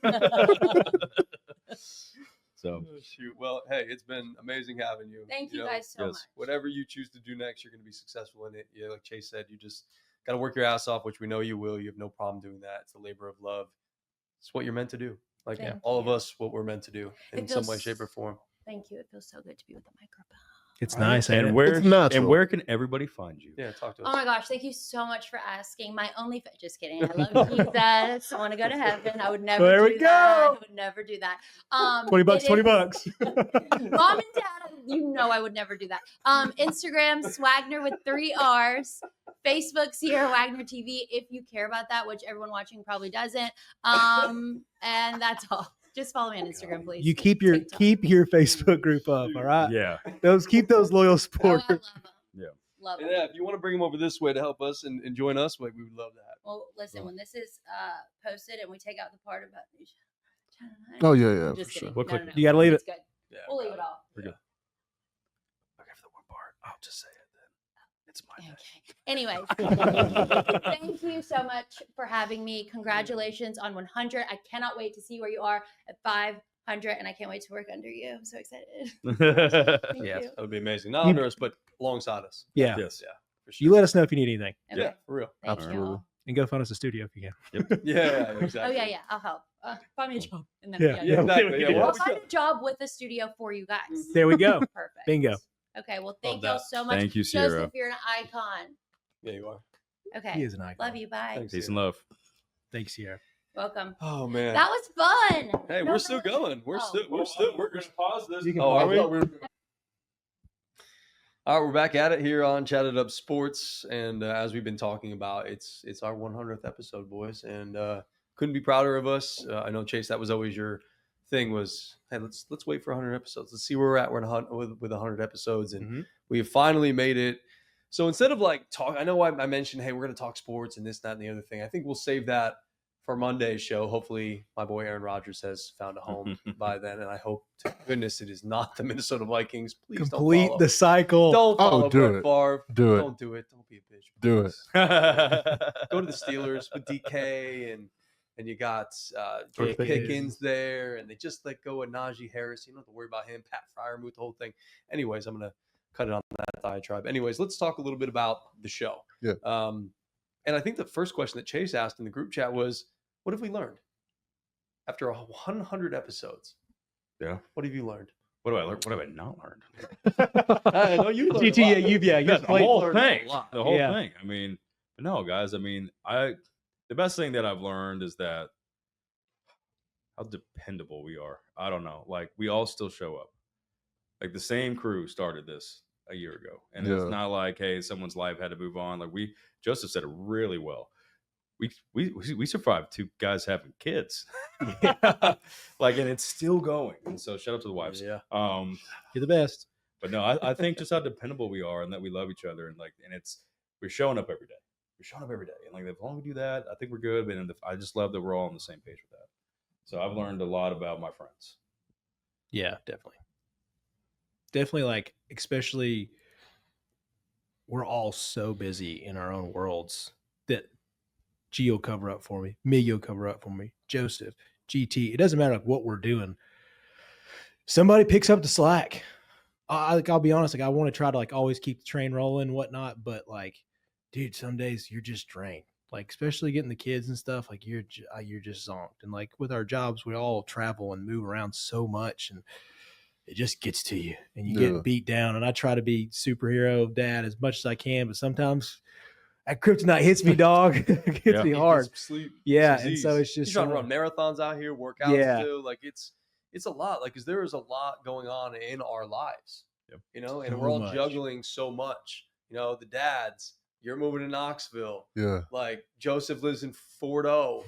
Speaker 2: So
Speaker 3: Oh, shoot. Well, hey, it's been amazing having you.
Speaker 5: Thank you
Speaker 3: know,
Speaker 5: guys so
Speaker 2: yes.
Speaker 5: much.
Speaker 3: Whatever you choose to do next, you're going to be successful in it. Yeah, like Chase said, you just got to work your ass off, which we know you will. You have no problem doing that. It's a labor of love. It's what you're meant to do. Like
Speaker 5: Thank
Speaker 3: all of
Speaker 5: you.
Speaker 3: us, what we're meant to do in
Speaker 5: It
Speaker 3: some way,
Speaker 5: feels-
Speaker 3: shape, or form.
Speaker 5: Thank you. It feels so good to be with the microphone.
Speaker 4: It's nice. ain't
Speaker 2: and
Speaker 4: it?
Speaker 2: where
Speaker 1: It's natural.
Speaker 2: and where can everybody find you?
Speaker 3: Yeah, talk to us.
Speaker 5: Oh my gosh, thank you so much for asking. My only just kidding. I love Jesus. I want to go to heaven. I would never
Speaker 4: There
Speaker 5: do
Speaker 4: we
Speaker 5: that.
Speaker 4: go.
Speaker 5: I would never do that.
Speaker 4: $20 bucks,
Speaker 5: it
Speaker 4: 20
Speaker 5: is-
Speaker 4: bucks.
Speaker 5: Mom and Dad, you know I would never do that. Instagram, Swagner with 3 R's. Facebook, Sierra Wagner TV, if you care about that, which everyone watching probably doesn't. And that's all. Just follow me on Instagram, please.
Speaker 4: You keep
Speaker 5: TikTok.
Speaker 4: your Facebook group up, all right?
Speaker 2: Yeah.
Speaker 4: Keep those loyal
Speaker 5: Oh, I
Speaker 4: supporters.
Speaker 5: love them.
Speaker 2: Yeah.
Speaker 5: Love
Speaker 3: And
Speaker 5: them.
Speaker 3: yeah, if you want to bring them over this way to help us and join us, we would love that.
Speaker 5: Well, listen, when this is posted and we take out the part about
Speaker 1: Oh yeah,
Speaker 5: I'm just
Speaker 1: for
Speaker 5: kidding.
Speaker 1: sure.
Speaker 2: We'll
Speaker 5: No,
Speaker 2: click
Speaker 5: no,
Speaker 2: it.
Speaker 5: no.
Speaker 4: You gotta leave
Speaker 5: It's
Speaker 4: it.
Speaker 5: good.
Speaker 3: Yeah,
Speaker 5: We'll leave it all.
Speaker 2: We're good. Okay, for the one part, I'll just say it then. It's my day.
Speaker 5: Okay. Anyways, thank you so much for having me. Congratulations on 100. I cannot wait to see where you are at 500, and I can't wait to work under you. I'm so excited. Thank
Speaker 2: Yes.
Speaker 5: you.
Speaker 3: That would be amazing. Not under us, but alongside us.
Speaker 4: Yeah.
Speaker 2: Yes.
Speaker 3: Yeah, for sure.
Speaker 4: You let us know if you need anything.
Speaker 5: Okay.
Speaker 3: Yeah, for real.
Speaker 5: Thank
Speaker 1: Absolutely.
Speaker 5: you.
Speaker 4: And go find us a studio if you can.
Speaker 3: Yeah,
Speaker 5: Oh,
Speaker 3: exactly.
Speaker 5: yeah. I'll help. Find me a job. And then,
Speaker 4: Yeah.
Speaker 3: Yeah, exactly. Yeah,
Speaker 4: Yeah.
Speaker 3: we're
Speaker 5: I'll
Speaker 3: always
Speaker 5: find
Speaker 3: good.
Speaker 5: a job with a studio for you guys.
Speaker 4: There we go.
Speaker 5: Perfect.
Speaker 4: Bingo.
Speaker 5: Okay. Well, thank
Speaker 3: Love
Speaker 5: y'all
Speaker 3: that.
Speaker 5: so much.
Speaker 2: Thank you, Sierra.
Speaker 5: Joseph, you're an icon.
Speaker 3: Yeah, you are.
Speaker 5: Okay.
Speaker 4: He is an icon.
Speaker 5: Love you. Bye.
Speaker 3: Thanks.
Speaker 2: Peace and love.
Speaker 4: Thanks, Sierra.
Speaker 5: Welcome.
Speaker 3: Oh man.
Speaker 5: That was fun.
Speaker 3: Hey,
Speaker 5: No,
Speaker 3: we're
Speaker 5: that
Speaker 3: still
Speaker 5: was-
Speaker 3: going. We're
Speaker 5: Oh.
Speaker 3: still.
Speaker 2: pause this.
Speaker 4: You can
Speaker 3: Oh, are
Speaker 4: pause
Speaker 3: we?
Speaker 4: it.
Speaker 3: All right, we're back at it here on Chatted Up Sports, and as we've been talking about, it's our 100th episode, boys, and couldn't be prouder of us. I know, Chase, that was always your thing. Was, hey, let's wait for 100 episodes. Let's see where we're at. We're with 100 episodes, and
Speaker 4: Mhm.
Speaker 3: we have finally made it. So instead of like talk, I know I mentioned, hey, we're going to talk sports and this, that, and the other thing. I think we'll save that for Monday's show. Hopefully, my boy Aaron Rodgers has found a home by then, and I hope to goodness it is not the Minnesota Vikings. Please don't
Speaker 4: Complete
Speaker 3: follow.
Speaker 4: the cycle.
Speaker 3: Don't follow
Speaker 1: do
Speaker 3: Brett
Speaker 1: it.
Speaker 3: Favre.
Speaker 1: Do it.
Speaker 3: Don't do it. Don't be a bitch.
Speaker 1: Do it.
Speaker 3: please. Go to the Steelers with DK and you got Jay
Speaker 4: First pick
Speaker 3: Pickens there, and they just let go of Najee Harris. You don't have to worry about him. Pat Fryermuth, the whole thing. Anyways, I'm gonna cut it on that diatribe. Anyways, let's talk a little bit about the show.
Speaker 1: Yeah.
Speaker 3: And I think the first question that Chase asked in the group chat was, "What have we learned after 100 episodes?
Speaker 2: Yeah.
Speaker 3: What have you learned?"
Speaker 2: What do I learn? What have I not learned?
Speaker 3: I know you learned a
Speaker 4: GT,
Speaker 3: lot.
Speaker 4: you've
Speaker 2: The whole thing.
Speaker 3: a lot.
Speaker 2: The whole
Speaker 4: Yeah.
Speaker 2: thing. I mean, no, guys. I mean, the best thing that I've learned is that how dependable we are. I don't know. Like, we all still show up. Like, the same crew started this a year ago, and
Speaker 1: Yeah.
Speaker 2: it's not like, hey, someone's life had to move on. Like, Joseph said it really well. We survived two guys having kids. Like, and it's still going. And so shout out to the wives.
Speaker 3: Yeah.
Speaker 4: You're the best.
Speaker 2: But no, I think just how dependable we are, and that we love each other, and we're showing up every day. We're showing up every day, and like as long as we do that, I think we're good. But I just love that we're all on the same page with that. So I've learned a lot about my friends.
Speaker 4: Yeah, definitely. Definitely, like, especially we're all so busy in our own worlds that G will cover up for me, Miggy will cover up for me, Joseph, GT. It doesn't matter like what we're doing. Somebody picks up the slack. I'll be honest, like I want to try to like always keep the train rolling and whatnot, but like, dude, some days you're just drained. Like, especially getting the kids and stuff, like you're just zonked. And like with our jobs, we all travel and move around so much, and it just gets to you, and you
Speaker 1: Yeah.
Speaker 4: get beat down. And I try to be superhero dad as much as I can, but sometimes that kryptonite hits me, dog. It hits
Speaker 2: Yeah.
Speaker 4: me hard.
Speaker 3: Sleep.
Speaker 4: Yeah,
Speaker 3: disease.
Speaker 4: and so it's just
Speaker 3: He's trying to run marathons out here, workouts
Speaker 4: Yeah.
Speaker 3: too. Like it's a lot. Like, because there is a lot going on in our lives.
Speaker 2: Yep.
Speaker 3: You know, and
Speaker 4: So
Speaker 3: we're all
Speaker 4: much.
Speaker 3: juggling so much. You know, the dads, you're moving to Knoxville.
Speaker 1: Yeah.
Speaker 3: Like Joseph lives in Fort O.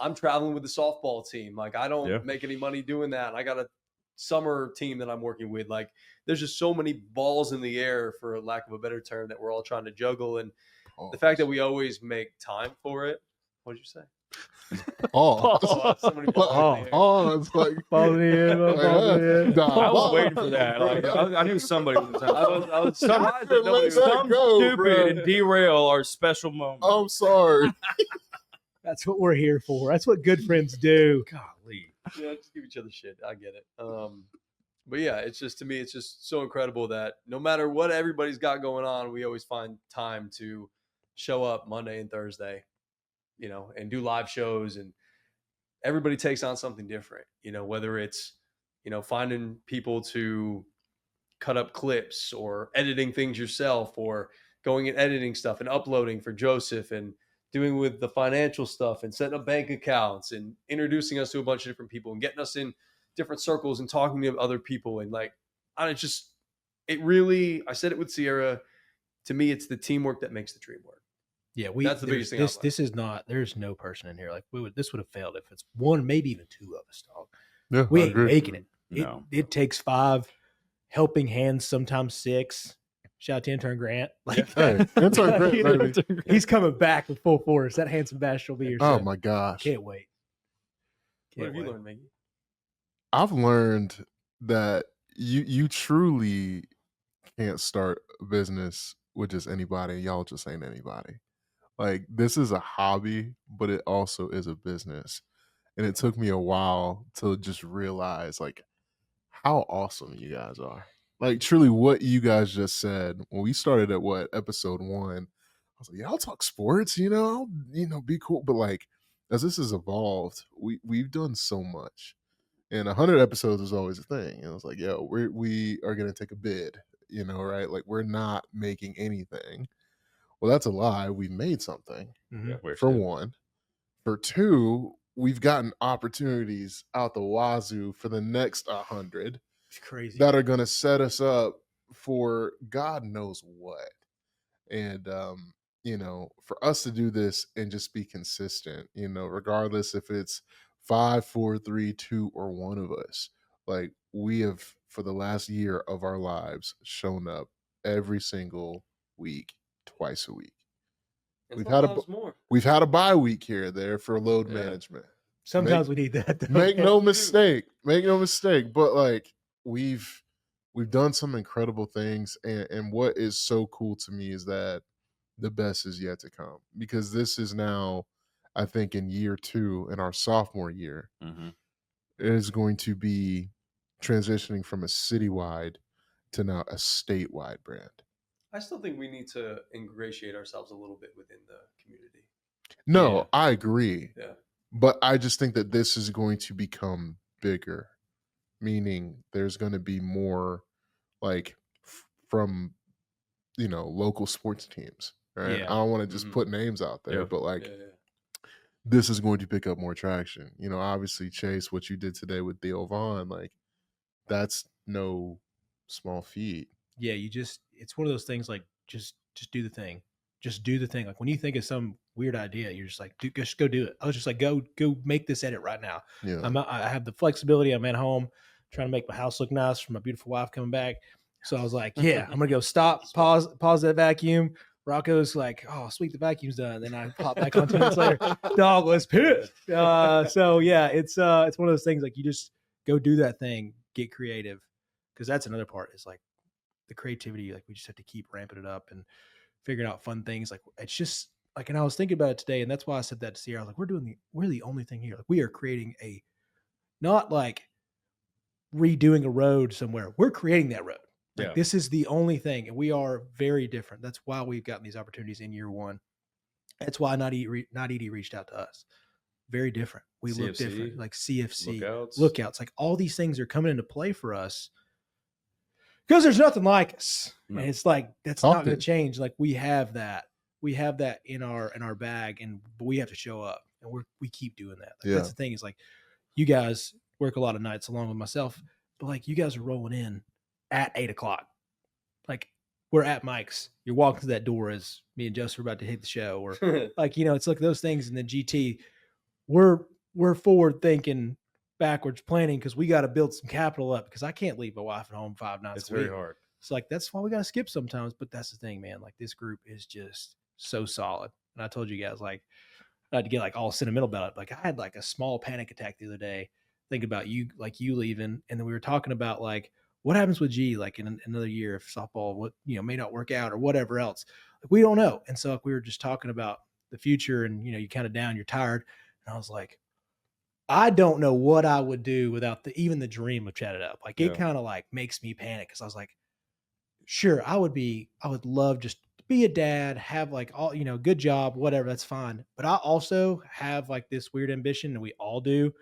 Speaker 3: I'm traveling with the softball team. Like, I don't
Speaker 2: Yeah.
Speaker 3: make any money doing that. I got a summer team that I'm working with. Like, there's just so many balls in the air, for lack of a better term, that we're all trying to juggle. And the fact that we always make time for it. What did you say?
Speaker 1: Oh.
Speaker 3: So many balls in the air.
Speaker 1: Oh, it's like
Speaker 4: Follow me in,
Speaker 1: like,
Speaker 4: follow me in.
Speaker 1: nah,
Speaker 2: I was
Speaker 1: ball.
Speaker 2: waiting for that. Like, I knew somebody was
Speaker 3: I was surprised that nobody was
Speaker 1: Let
Speaker 2: some
Speaker 1: go,
Speaker 2: stupid
Speaker 1: bro.
Speaker 2: and derail our special moment.
Speaker 1: I'm sorry.
Speaker 4: That's what we're here for. That's what good friends do.
Speaker 2: Golly.
Speaker 3: Yeah, just give each other shit. I get it. But yeah, it's just, to me, it's just so incredible that no matter what everybody's got going on, we always find time to show up Monday and Thursday, you know, and do live shows, and everybody takes on something different, you know, whether it's, you know, finding people to cut up clips or editing things yourself, or going and editing stuff and uploading for Joseph, and doing with the financial stuff and setting up bank accounts and introducing us to a bunch of different people and getting us in different circles and talking to other people. And like, I said it with Sierra, to me, it's the teamwork that makes the dream work.
Speaker 4: Yeah,
Speaker 3: That's the biggest thing I've learned.
Speaker 4: This is not. There's no person in here like this would have failed if it's one, maybe even two of us, dog.
Speaker 1: Yeah,
Speaker 4: We
Speaker 1: I
Speaker 4: ain't
Speaker 1: agree.
Speaker 4: making it.
Speaker 2: No.
Speaker 4: It takes 5 helping hands, sometimes 6. Shout out to intern Grant. Like,
Speaker 1: Hey, intern Grant, baby.
Speaker 4: he's coming back with full force. That handsome bash will be here
Speaker 1: Oh
Speaker 4: soon.
Speaker 1: my gosh.
Speaker 4: Can't wait.
Speaker 3: What
Speaker 4: Can't
Speaker 3: have you
Speaker 4: wait.
Speaker 3: learned, Maggie?
Speaker 1: I've learned that you truly can't start a business with just anybody. Y'all just ain't anybody. Like, this is a hobby, but it also is a business. And it took me a while to just realize like how awesome you guys are. Like, truly what you guys just said when we started at episode 1. I was like, y'all talk sports, I'll, be cool. But like, as this has evolved, we've done so much. And 100 episodes is always a thing. And I was like, yo, we are gonna take a bid, right? Like, we're not making anything. Well, that's a lie. We made something,
Speaker 2: Yeah, we're
Speaker 1: for
Speaker 2: shit.
Speaker 1: one. For two, we've gotten opportunities out the wazoo for the next 100
Speaker 4: It's crazy.
Speaker 1: that are gonna set us up for God knows what. And for us to do this and just be consistent, regardless if it's 5, 4, 3, 2, or one of us, like, we have for the last year of our lives shown up every single week, twice a week.
Speaker 3: And
Speaker 1: We've had
Speaker 3: sometimes more.
Speaker 1: we've had a bye week here or there for load
Speaker 2: Yeah.
Speaker 1: management.
Speaker 4: Sometimes we need that. Though,
Speaker 1: Make
Speaker 4: man.
Speaker 1: no mistake. Make no mistake. But like, we've done some incredible things, and what is so cool to me is that the best is yet to come, because this is now, I think, in year 2, in our sophomore year,
Speaker 2: Mhm.
Speaker 1: it is going to be transitioning from a citywide to now a statewide brand.
Speaker 3: I still think we need to ingratiate ourselves a little bit within the community.
Speaker 1: No,
Speaker 2: Yeah.
Speaker 1: I agree.
Speaker 3: Yeah.
Speaker 1: But I just think that this is going to become bigger, meaning there's going to be more, like, from local sports teams, right?
Speaker 4: Yeah.
Speaker 1: I don't want to just
Speaker 3: Mhm.
Speaker 1: put names out there,
Speaker 2: Yeah.
Speaker 1: but like,
Speaker 3: Yeah.
Speaker 1: this is going to pick up more traction. Obviously, Chase, what you did today with Theo Vaughn, like, that's no small feat.
Speaker 4: Yeah, it's one of those things like just do the thing. Just do the thing. Like when you think of some weird idea, you're just like, just go do it. I was just like, go make this edit right now.
Speaker 1: Yeah.
Speaker 4: I have the flexibility. I'm at home trying to make my house look nice for my beautiful wife coming back. So I was like, yeah, I'm gonna go stop, pause that vacuum. Rocco's like, oh, sweet, the vacuum's done. Then I pop back on 2 minutes later. Dog was pissed. So yeah, it's one of those things like you just go do that thing, get creative, because that's another part. Is like the creativity. Like we just have to keep ramping it up and figuring out fun things. Like it's just like, and I was thinking about it today, and that's why I said that to Sierra. I was like, we're the only thing here. Like we are creating not like redoing a road somewhere. We're creating that road. Like
Speaker 2: Yeah.
Speaker 4: this is the only thing, and we are very different. That's why we've gotten these opportunities in year 1. That's why Not Edie reached out to us. Very different. We look
Speaker 2: CFC,
Speaker 4: different. Like CFC,
Speaker 2: Lookouts.
Speaker 4: like all these things are coming into play for us because there's nothing like us.
Speaker 2: No.
Speaker 4: And it's like that's
Speaker 1: Talk
Speaker 4: not going
Speaker 1: it.
Speaker 4: to change. Like we have that in our bag, and we have to show up, and we keep doing that. Like,
Speaker 1: Yeah.
Speaker 4: That's the thing. Is like you guys work a lot of nights along with myself, but like you guys are rolling in at 8:00. Like we're at Mike's. You're walking through that door as me and Joseph are about to hit the show, or like it's like those things. And then GT, we're forward thinking, backwards planning, because we got to build some capital up, because I can't leave my wife at home 5 nights
Speaker 2: It's
Speaker 4: a week.
Speaker 2: very hard.
Speaker 4: It's like that's why we got to skip sometimes. But that's the thing, man. Like this group is just so solid. And I told you guys, like, not to get like all sentimental about it. Like I had like a small panic attack the other day, thinking about you leaving, and then we were talking about like what happens with G like in another year if softball may not work out or whatever else. Like we don't know. And so like, we were just talking about the future, and you're kind of down, you're tired, and I was like, I don't know what I would do without even the dream of Chat It Up. Like it kind of like makes me panic, because I was like, sure, I would love just to be a dad, have like all, good job, whatever, that's fine. But I also have like this weird ambition, and we all do,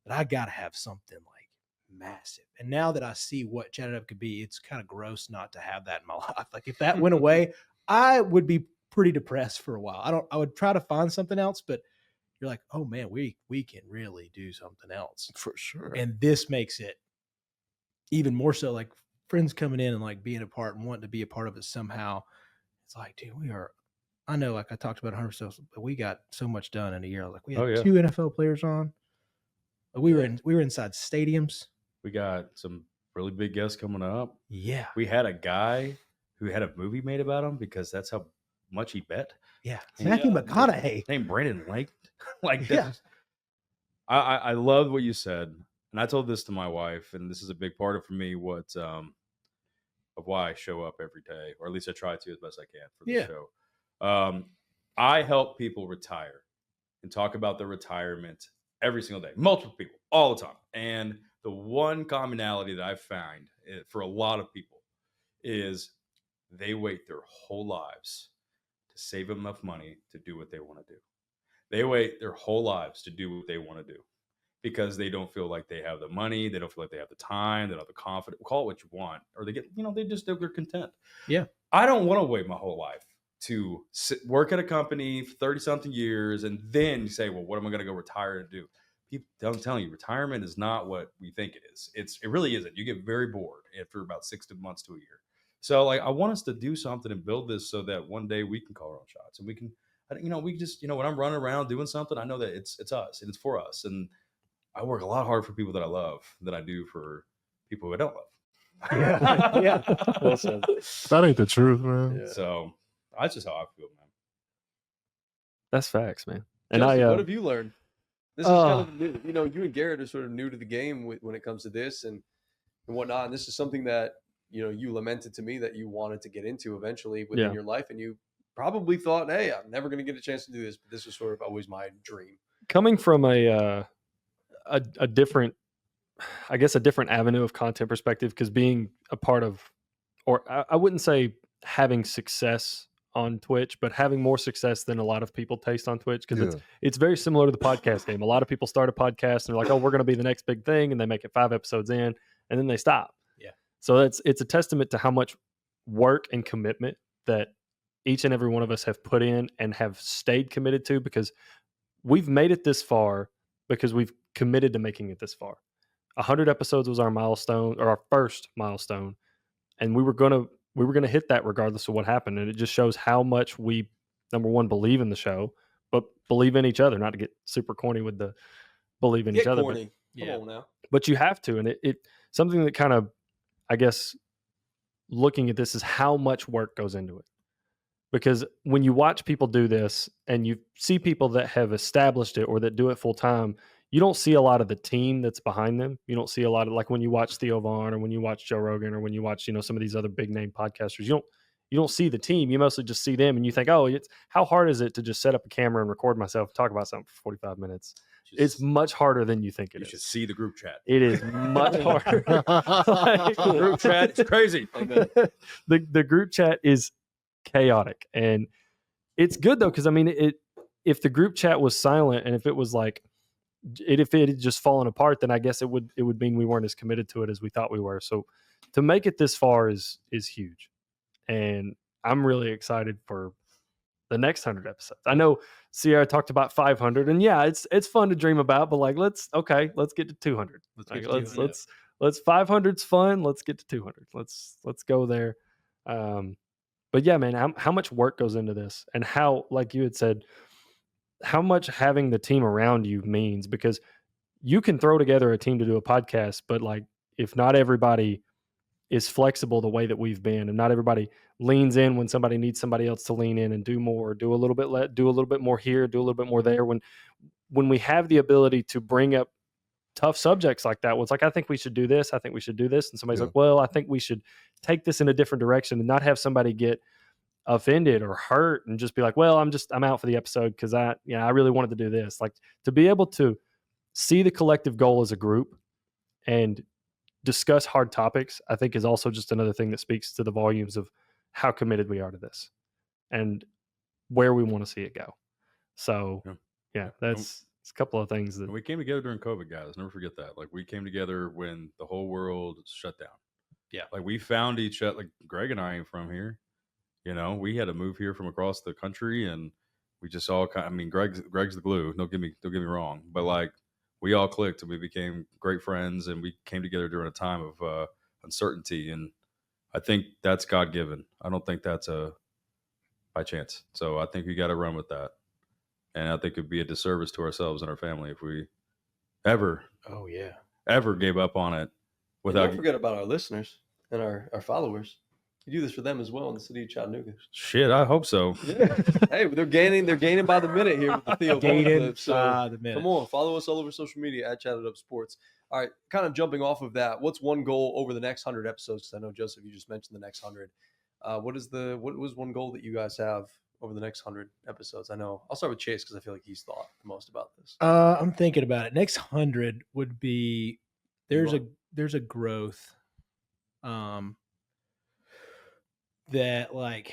Speaker 4: that I got to have something like massive. And now that I see what Chat It Up could be, it's kind of gross not to have that in my life. Like if that went away, I would be pretty depressed for a while. I would try to find something else, but you're like, oh man, we can really do something else.
Speaker 1: For sure.
Speaker 4: And this makes it even more so, like friends coming in and like being a part and wanting to be a part of it somehow. It's like, dude, I know, like I talked about 100%, but we got so much done in a year. Like we had 2 NFL players on. We were inside stadiums.
Speaker 2: We got some really big guests coming up.
Speaker 4: Yeah.
Speaker 2: We had a guy who had a movie made about him because that's how much he bet.
Speaker 4: Yeah.
Speaker 2: Yeah.
Speaker 4: Matthew McConaughey.
Speaker 2: Named Brandon Lake. Like,
Speaker 4: Yeah.
Speaker 2: I love what you said. And I told this to my wife, and this is a big part of for me of why I show up every day, or at least I try to as best I can for the show. I help people retire and talk about their retirement every single day, multiple people, all the time. And the one commonality that I find for a lot of people is they wait their whole lives to save enough money to do what they want to do. They wait their whole lives to do what they want to do because they don't feel like they have the money, they don't feel like they have the time, they don't have the confidence. Call it what you want, or they get, they're content.
Speaker 4: Yeah.
Speaker 2: I don't want to wait my whole life to work at a company for 30 something years and then say, well, what am I going to go retire and do? People, I'm telling you, retirement is not what we think it is. It really isn't. You get very bored after about 6 months to a year. So like, I want us to do something and build this so that one day we can call our own shots and we can, we just, when I'm running around doing something, I know that it's us and it's for us. And I work a lot harder for people that I love than I do for people who I don't love.
Speaker 4: Yeah.
Speaker 3: Well said.
Speaker 1: That ain't the truth, man.
Speaker 3: Yeah.
Speaker 2: So that's just how I feel, man.
Speaker 6: That's facts, man. And
Speaker 3: Justin, what have you learned? This is kind of new. You and Garrett are sort of new to the game when it comes to this and whatnot. And this is something that you lamented to me that you wanted to get into eventually within your life, and you probably thought, "Hey, I'm never going to get a chance to do this," but this was sort of always my dream.
Speaker 6: Coming from a different, I guess, a different avenue of content perspective, because being a part of, or I wouldn't say having success on Twitch, but having more success than a lot of people taste on Twitch, because it's very similar to the podcast game. A lot of people start a podcast and they're like, oh, we're going to be the next big thing, and they make it 5 episodes in and then they stop.
Speaker 4: Yeah.
Speaker 6: So it's a testament to how much work and commitment that each and every one of us have put in and have stayed committed to, because we've made it this far because we've committed to making it this far. 100 episodes was our milestone, or our first milestone, and we were gonna hit that regardless of what happened. And it just shows how much we, number one, believe in the show, but believe in each other. Not to get super corny with the believe in each other,
Speaker 3: corny. Come on now.
Speaker 6: But you have to, and it something that kind of, I guess, looking at this is how much work goes into it. Because when you watch people do this and you see people that have established it or that do it full time, you don't see a lot of the team that's behind them. You don't see a lot of, like when you watch Theo Vaughn or when you watch Joe Rogan or when you watch, some of these other big name podcasters, you don't see the team. You mostly just see them and you think, oh, how hard is it to just set up a camera and record myself and talk about something for 45 minutes? It's much harder than you think it is.
Speaker 2: You should see the group chat.
Speaker 6: It is much harder.
Speaker 2: Group chat, it's crazy.
Speaker 6: The group chat is chaotic, and it's good though, because if the group chat was silent and if it was like if it had just fallen apart, then I guess it would mean we weren't as committed to it as we thought we were. So to make it this far is huge, and I'm really excited for the next 100 episodes. I know Sierra talked about 500, and yeah, it's fun to dream about, but like let's get to 200. Let's 500's fun. Let's get to 200. Let's go there. But yeah, man, how much work goes into this, and how, like you had said, how much having the team around you means, because you can throw together a team to do a podcast, but like if not everybody is flexible the way that we've been, and not everybody leans in when somebody needs somebody else to lean in and do more, do a little bit more here, do a little bit more there. When we have the ability to bring up tough subjects like that, it's like, I think we should do this. I think we should do this. And somebody's like, well, I think we should take this in a different direction, and not have somebody get offended or hurt and just be like, well, I'm out for the episode because I really wanted to do this. Like, to be able to see the collective goal as a group and discuss hard topics, I think is also just another thing that speaks to the volumes of how committed we are to this and where we want to see it go. So yeah, it's a couple of things that
Speaker 2: we came together during COVID, guys. Never forget that. Like, we came together when the whole world shut down.
Speaker 3: Yeah.
Speaker 2: Like, we found each other. Like, Greg and I ain't from here. We had to move here from across the country, and we just all Greg's the glue. Don't get me wrong, but like, we all clicked and we became great friends, and we came together during a time of uncertainty. And I think that's God given. I don't think that's by chance. So I think we got to run with that. And I think it'd be a disservice to ourselves and our family if we ever
Speaker 4: Oh yeah.
Speaker 2: gave up on it
Speaker 3: And
Speaker 2: without.
Speaker 3: don't forget about our listeners and our followers. You do this for them as well in the city of Chattanooga.
Speaker 2: Shit, I hope so.
Speaker 3: Yeah. Hey, they're gaining by the minute here with the Theo Vaughn
Speaker 4: Gaining
Speaker 3: clip. So
Speaker 4: by the minute.
Speaker 3: come on, follow us all over social media at Chatted Up Sports. All right, kind of jumping off of that. What's one goal over the next 100 episodes? Because I know Joseph, you just mentioned the next 100. What was one goal that you guys have over the next 100 episodes? I know I'll start with Chase because I feel like he's thought the most about this.
Speaker 4: I'm thinking about it. Next 100 would be there's
Speaker 3: You
Speaker 4: a growth that like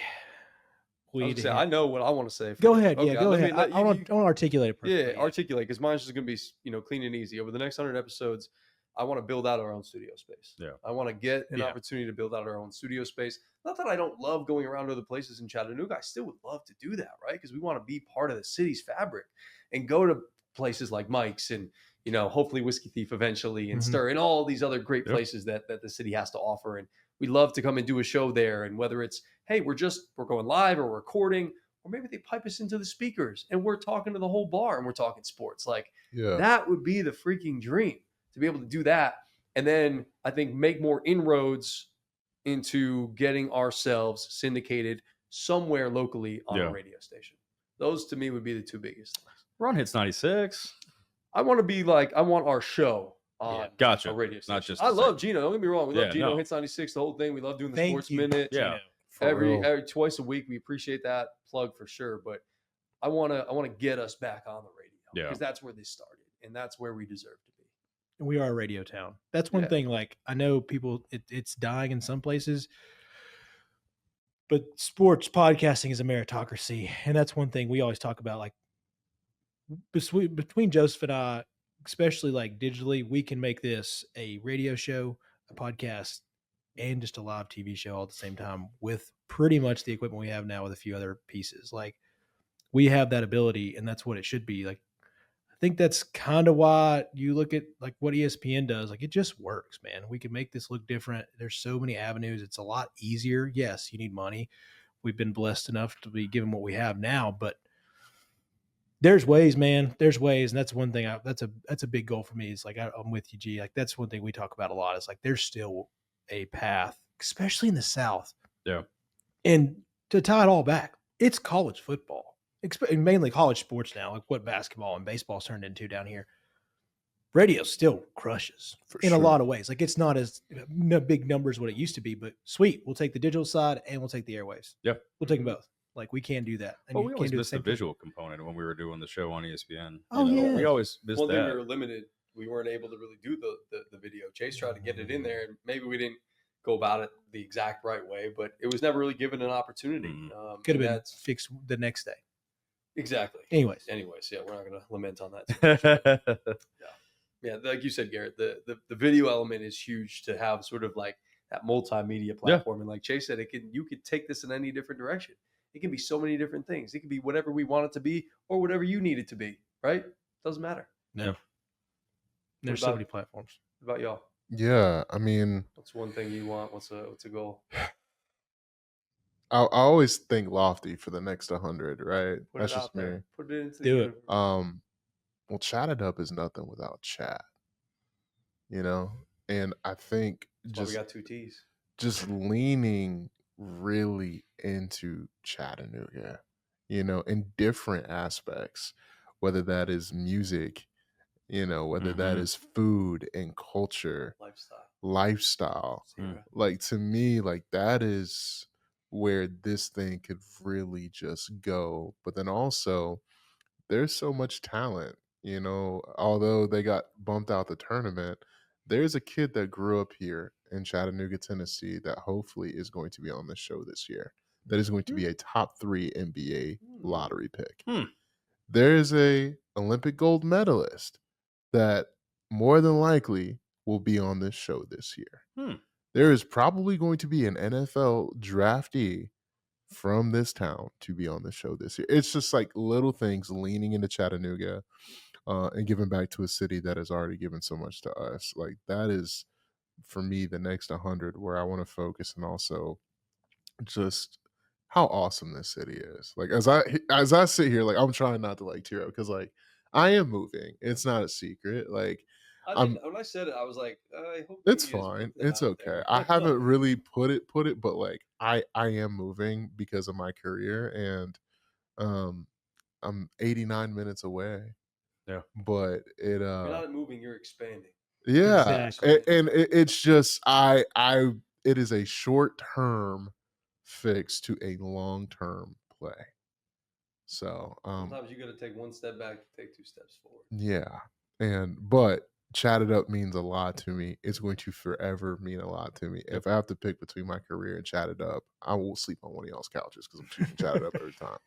Speaker 3: I know what I want to say.
Speaker 4: Go ahead.
Speaker 3: Okay,
Speaker 4: Yeah, go
Speaker 3: let me
Speaker 4: ahead.
Speaker 3: let
Speaker 4: I
Speaker 3: you-
Speaker 4: want to articulate it perfectly.
Speaker 3: Yeah, articulate, because mine's just gonna be clean and easy. Over the next 100 episodes, I want to build out our own studio space.
Speaker 2: Yeah.
Speaker 3: I want to get an
Speaker 4: Yeah.
Speaker 3: opportunity to build out our own studio space. Not that I don't love going around to other places in Chattanooga. I still would love to do that, right? Because we want to be part of the city's fabric and go to places like Mike's and hopefully Whiskey Thief eventually and
Speaker 4: Mhm.
Speaker 3: Stir and all these other great
Speaker 2: Yep.
Speaker 3: places that the city has to offer. And we love to come and do a show there. And whether it's, hey, we're going live or recording, or maybe they pipe us into the speakers and we're talking to the whole bar and we're talking sports. Like
Speaker 1: Yeah.
Speaker 3: that would be the freaking dream to be able to do that. And then I think make more inroads into getting ourselves syndicated somewhere locally on
Speaker 2: Yeah.
Speaker 3: a radio station. Those to me would be the two biggest things.
Speaker 2: We're on Hits 96.
Speaker 3: I want to be like, I want our show on
Speaker 2: Gotcha.
Speaker 3: a radio station.
Speaker 2: Not just
Speaker 3: I
Speaker 2: the
Speaker 3: love
Speaker 2: same.
Speaker 3: Gino. Don't get me wrong. We love
Speaker 2: Yeah,
Speaker 3: Gino
Speaker 2: no.
Speaker 3: Hits 96, the whole thing. We love doing the
Speaker 4: Thank
Speaker 3: Sports
Speaker 4: you,
Speaker 3: Minute.
Speaker 2: Yeah.
Speaker 4: Gino.
Speaker 1: For
Speaker 3: Every
Speaker 1: real.
Speaker 3: twice a week. We appreciate that plug for sure. But I want to get us back on the radio
Speaker 2: Yeah.
Speaker 3: because that's where this started and that's where we deserve to be.
Speaker 4: We are a radio town. That's one
Speaker 3: Yeah.
Speaker 4: thing. Like I know people, it's dying in some places, but sports podcasting is a meritocracy, and that's one thing we always talk about. Like between Joseph and I, especially like digitally, we can make this a radio show, a podcast, and just a live TV show all at the same time with pretty much the equipment we have now with a few other pieces. Like we have that ability, and that's what it should be. Like I think that's kind of why you look at like what ESPN does. Like it just works, man. We can make this look different. There's so many avenues. It's a lot easier. Yes, you need money. We've been blessed enough to be given what we have now, but there's ways, man. There's ways, and that's one thing. That's a big goal for me. Is like I'm with you, G. Like that's one thing we talk about a lot. Is like there's still a path, especially in the South.
Speaker 2: Yeah.
Speaker 4: And to tie it all back, it's college football. Mainly college sports now, like what basketball and baseball's turned into down here. Radio still crushes
Speaker 1: For
Speaker 4: in a
Speaker 1: sure.
Speaker 4: lot of ways. Like it's not as big numbers what it used to be, but sweet. We'll take the digital side and we'll take the airwaves.
Speaker 2: Yeah.
Speaker 4: We'll take them both. Like we can do that. And
Speaker 2: Well,
Speaker 4: you
Speaker 2: we
Speaker 4: can't
Speaker 2: always
Speaker 4: do
Speaker 2: missed the
Speaker 4: same thing.
Speaker 2: visual component when we were doing the show on ESPN.
Speaker 4: Oh, yeah.
Speaker 2: We always missed
Speaker 3: One thing we
Speaker 2: that.
Speaker 3: were limited. We weren't able to really do the video. Chase tried to get it in there, and maybe we didn't go about it the exact right way, but it was never really given an opportunity.
Speaker 4: Could have
Speaker 3: and
Speaker 4: been fixed the next day.
Speaker 3: exactly.
Speaker 4: Anyways,
Speaker 3: Yeah, we're not going to lament on that. Yeah, like you said, Garrett, the video element is huge to have sort of like that multimedia platform. And like Chase said, you could take this in any different direction. It can be so many different things. It can be whatever we want it to be or whatever you need it to be, right? Doesn't matter.
Speaker 4: no. There's
Speaker 3: about-
Speaker 4: so many platforms.
Speaker 3: What about y'all?
Speaker 1: Yeah. I mean,
Speaker 3: What's one thing you want? What's a goal?
Speaker 1: I always think lofty for the next 100, right?
Speaker 3: Put
Speaker 1: That's
Speaker 3: it
Speaker 1: just
Speaker 3: out
Speaker 1: me.
Speaker 3: there. Put it into the
Speaker 4: Do it.
Speaker 3: universe.
Speaker 1: Well, Chatted Up is nothing without chat, and I think
Speaker 3: That's why we
Speaker 1: just
Speaker 3: got two T's.
Speaker 1: leaning really into Chattanooga, in different aspects, whether that is music, whether that
Speaker 2: Mhm.
Speaker 1: is food and culture, lifestyle.
Speaker 3: Zero.
Speaker 1: Like to me, like that is where this thing could really just go. But then also, there's so much talent, although they got bumped out the tournament. There's a kid that grew up here in Chattanooga, Tennessee, that hopefully is going to be on the show this year. That is going to be a top 3 NBA lottery pick. There is a Olympic gold medalist that more than likely will be on this show this year. There is probably going to be an NFL draftee from this town to be on the show this year. It's just like little things leaning into Chattanooga and giving back to a city that has already given so much to us. Like that is, for me, the next 100 where I want to focus, and also just how awesome this city is. Like as I sit here, like I'm trying not to like tear up because like I am moving. It's not a secret. Like I'm
Speaker 3: When I said it, I was like, I hope
Speaker 1: it's
Speaker 3: he is
Speaker 1: fine.
Speaker 3: putting it
Speaker 1: It's
Speaker 3: out
Speaker 1: okay.
Speaker 3: there.
Speaker 1: I haven't really put it, but like I am moving because of my career, and I'm 89 minutes away.
Speaker 2: Yeah.
Speaker 1: But it
Speaker 3: You're not moving, you're expanding.
Speaker 1: yeah,
Speaker 4: Exactly.
Speaker 1: and it's just it is a short term fix to a long term play. So
Speaker 3: Sometimes you got to take one step back to take 2 steps forward.
Speaker 1: yeah, but chatted up means a lot to me. It's going to forever mean a lot to me. If I have to pick between my career and chatted up, I will sleep on one of y'all's couches because I'm choosing chatted up every time.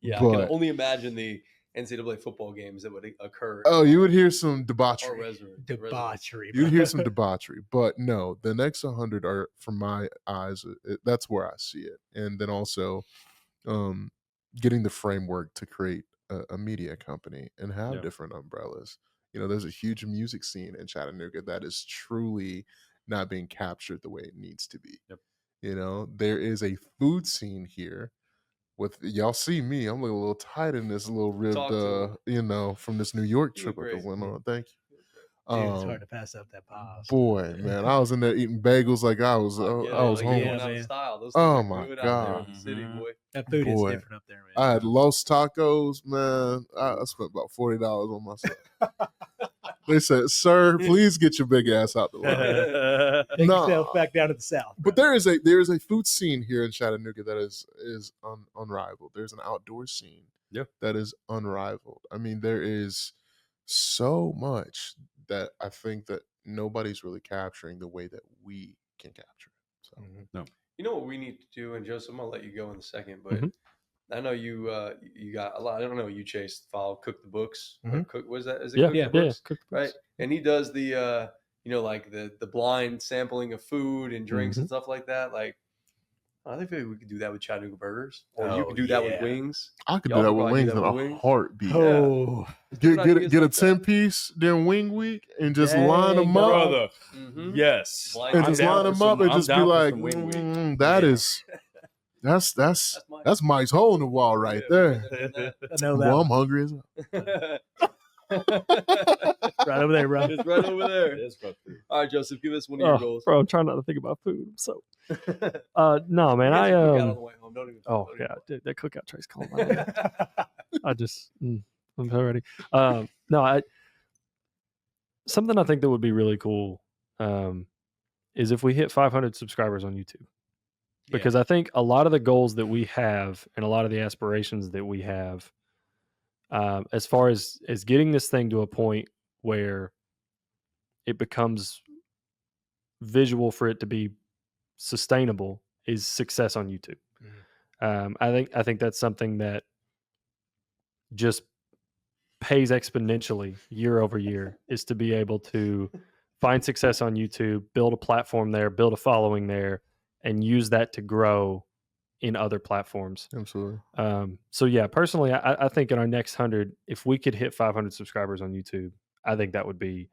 Speaker 3: Yeah, I
Speaker 1: But
Speaker 3: can only imagine the NCAA football games that would occur.
Speaker 1: oh, you would hear some
Speaker 3: Our
Speaker 1: debauchery.
Speaker 4: Debauchery.
Speaker 1: You'd hear some debauchery, but no, the next 100 are, from my eyes, that's where I see it. And then also, um, getting the framework to create a media company and have
Speaker 2: Yeah.
Speaker 1: different umbrellas. You know, there's a huge music scene in Chattanooga that is truly not being captured the way it needs to be.
Speaker 2: Yep.
Speaker 1: You know, there is a food scene here. With y'all see me, I'm looking a little tight in this little ribbed,
Speaker 3: Talk to
Speaker 1: you know, from this New York
Speaker 3: You look
Speaker 1: trip I
Speaker 3: great.
Speaker 1: went on. Thank you.
Speaker 4: Dude, it's hard to pass up that pasta.
Speaker 1: Boy, man, I was in there eating bagels like I was
Speaker 3: I get it.
Speaker 1: I was
Speaker 3: Like, you're
Speaker 1: home.
Speaker 3: going out
Speaker 4: man.
Speaker 3: of style. Those
Speaker 1: Oh
Speaker 3: things are
Speaker 1: my
Speaker 3: good out there in
Speaker 1: God.
Speaker 3: the city,
Speaker 2: Mhm.
Speaker 3: boy.
Speaker 4: That food is
Speaker 1: Boy.
Speaker 4: different up there, man.
Speaker 1: I had Los Tacos, man. I spent about $40 on myself. They said, "Sir, please get your big ass out the line."
Speaker 4: Take
Speaker 1: Nah.
Speaker 4: yourself back down to the south.
Speaker 1: But there is a food scene here in Chattanooga that is unrivaled. There's an outdoor scene
Speaker 2: Yeah.
Speaker 1: that is unrivaled. I mean, there is so much that I think that nobody's really capturing the way that we can capture it. So
Speaker 3: You know what we need to do, and Joseph, I'm gonna let you go in a second, but
Speaker 6: Mhm.
Speaker 3: I know you got a lot. I don't know. You Chase follow Cook the Books or
Speaker 4: Mhm.
Speaker 3: Cook. Was that? Is it
Speaker 6: Yeah,
Speaker 3: Cook
Speaker 6: yeah,
Speaker 3: the Books?
Speaker 6: Cook the
Speaker 3: Right.
Speaker 6: books.
Speaker 3: And he does the like the blind sampling of food and drinks and stuff like that. Like I think maybe we could do that with Chattanooga burgers, or you
Speaker 4: Oh,
Speaker 3: could do that with
Speaker 4: yeah.
Speaker 3: wings.
Speaker 1: I could
Speaker 3: Y'all
Speaker 1: do that
Speaker 3: could
Speaker 1: with
Speaker 3: probably do
Speaker 1: wings
Speaker 3: that
Speaker 1: in a
Speaker 3: with wings.
Speaker 1: heartbeat.
Speaker 4: Oh,
Speaker 3: Different ideas
Speaker 1: Get a
Speaker 3: like that.
Speaker 1: 10-piece during wing week and just line
Speaker 4: Dang,
Speaker 1: them
Speaker 4: dog.
Speaker 1: up
Speaker 2: Brother.
Speaker 3: Mhm.
Speaker 2: Yes.
Speaker 3: Blind
Speaker 1: and
Speaker 2: I'm
Speaker 1: just
Speaker 3: taste.
Speaker 2: down
Speaker 1: line
Speaker 2: for
Speaker 1: them up
Speaker 2: some-
Speaker 1: and
Speaker 2: I'm
Speaker 1: just be
Speaker 2: down for
Speaker 1: like,
Speaker 2: some wing week.
Speaker 1: that
Speaker 3: Yeah.
Speaker 1: is that's
Speaker 3: That's
Speaker 1: Mike's hole in the wall right
Speaker 3: Yeah,
Speaker 1: there.
Speaker 4: I know
Speaker 1: Boy,
Speaker 4: that.
Speaker 1: I'm hungry as hell.
Speaker 4: Right over there, bro.
Speaker 3: It's right over there.
Speaker 2: It is for food.
Speaker 3: All right, Joseph, give us one of your goals.
Speaker 6: Bro, I'm trying not to think about food. So,
Speaker 3: You
Speaker 6: no, man,
Speaker 3: got
Speaker 6: I
Speaker 3: your cookout on the way home. Don't even.
Speaker 6: Oh
Speaker 3: don't
Speaker 6: yeah,
Speaker 3: even-
Speaker 6: dude, that cookout trace calling my name. I just, I'm so ready. No, something I think that would be really cool is if we hit 500 subscribers on YouTube, because I think a lot of the goals that we have and a lot of the aspirations that we have, as far as getting this thing to a point where it becomes visual for it to be sustainable, is success on YouTube. I think that's something that just pays exponentially year over year, is to be able to find success on YouTube, build a platform there, build a following there, and use that to grow in other platforms.
Speaker 1: Absolutely.
Speaker 6: So yeah, personally, I think in our next 100, if we could hit 500 subscribers on YouTube, I think that would be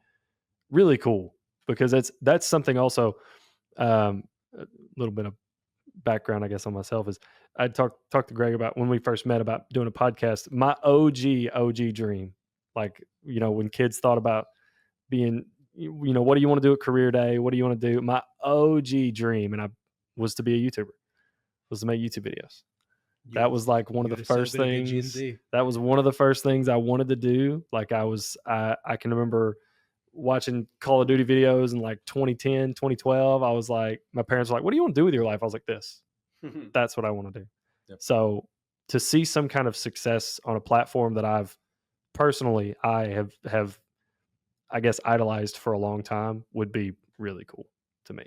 Speaker 6: really cool, because that's something also. A little bit of background, I guess, on myself is I talked to Greg about when we first met about doing a podcast. My OG dream, like, you know, when kids thought about being, you know, what do you want to do at career day? What do you want to do? My OG dream, and I was to be a YouTuber, was to make YouTube videos. That was like one of the first things. That was one of the first things I wanted to do. Like I can remember watching Call of Duty videos in like 2010, 2012. I was like, my parents were like, what do you want to do with your life? I was like, this. That's what I want to do.
Speaker 2: Yep.
Speaker 6: So to see some kind of success on a platform that I've personally, I have, I guess, idolized for a long time would be really cool to me.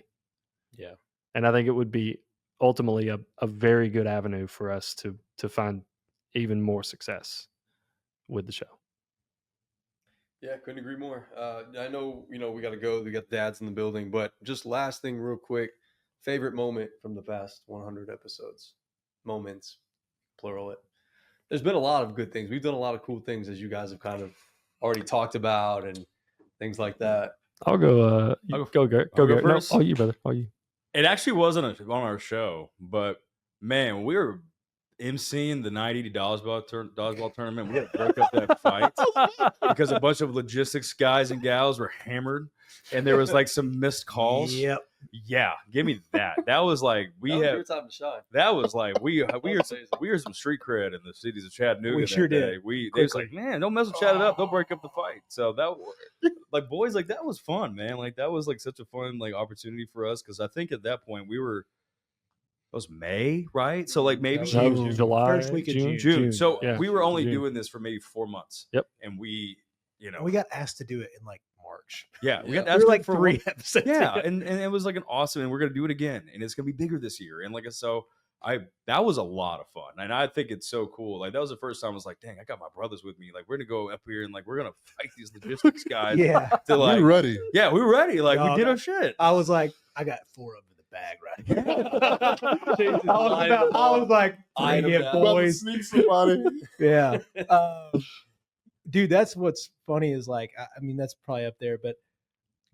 Speaker 2: Yeah.
Speaker 6: And I think it would be ultimately a very good avenue for us to find even more success with the show.
Speaker 3: Yeah, couldn't agree more. I know, we got to go. We got dads in the building, but just last thing, real quick. Favorite moment from the past 100 episodes? Moments, plural it. There's been a lot of good things. We've done a lot of cool things, as you guys have kind of already talked about, and things like that.
Speaker 6: I'll go. Go, Garrett. Go, Garrett. No,
Speaker 2: first?
Speaker 6: all you, brother. All you.
Speaker 2: It actually wasn't on our show, but man, we were emceeing the 980 dodgeball tournament. We had to break up that fight because a bunch of logistics guys and gals were hammered, and there was like some missed calls.
Speaker 4: Yep.
Speaker 2: Yeah, give me that. That was like
Speaker 3: That was your time to shine.
Speaker 2: That was like we are some street cred in the cities of Chattanooga.
Speaker 4: We
Speaker 2: that
Speaker 4: sure did.
Speaker 2: day. They was like, man, don't mess with Chat It Up. They'll break up the fight. So like boys, like that was fun, man. Like that was like such a fun like opportunity for us because I think at that point it was May, right? So like maybe
Speaker 6: That was July,
Speaker 4: First week of
Speaker 2: June. So
Speaker 6: yeah.
Speaker 2: we were only
Speaker 6: June.
Speaker 2: doing this for maybe 4 months.
Speaker 6: Yep.
Speaker 2: And we
Speaker 4: got asked to do it in like March.
Speaker 2: yeah, we got
Speaker 4: We
Speaker 2: asked
Speaker 4: were like
Speaker 2: for
Speaker 4: 3 episodes.
Speaker 2: yeah,
Speaker 4: in.
Speaker 2: and it was like an awesome, and we're gonna do it again, and it's gonna be bigger this year. And like so, that was a lot of fun, and I think it's so cool. Like that was the first time I was like, dang, I got my brothers with me. Like we're gonna go up here and like we're gonna fight these logistics guys.
Speaker 4: Yeah.
Speaker 2: To like,
Speaker 1: We're ready.
Speaker 2: yeah, we were ready. Like
Speaker 4: No,
Speaker 2: we did our shit.
Speaker 4: I was like, I got 4 of them in the bag right here.
Speaker 3: Jesus,
Speaker 4: I was like,
Speaker 3: Item
Speaker 4: bring it,
Speaker 3: down.
Speaker 1: About to
Speaker 4: boys.
Speaker 1: sneak somebody.
Speaker 4: Yeah. Dude, that's what's funny is like, I mean, that's probably up there, but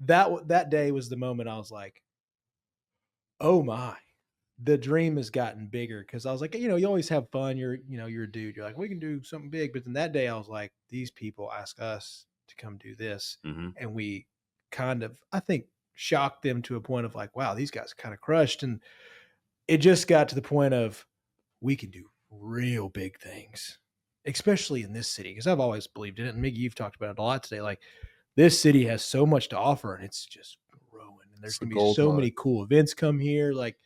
Speaker 4: that day was the moment I was like, oh my, the dream has gotten bigger. Because I was like, you always have fun. You're a dude. You're like, we can do something big. But then that day I was like, these people ask us to come do this.
Speaker 2: Mm-hmm.
Speaker 4: And we kind of, I think, shocked them to a point of like, wow, these guys are kind of crushed. And it just got to the point of we can do real big things, especially in this city. Because I've always believed in it. And Miggy, you've talked about it a lot today. Like this city has so much to offer and it's just growing. And there's
Speaker 1: It's the
Speaker 4: going to be
Speaker 1: gold
Speaker 4: so
Speaker 1: mine.
Speaker 4: many cool events come here. Like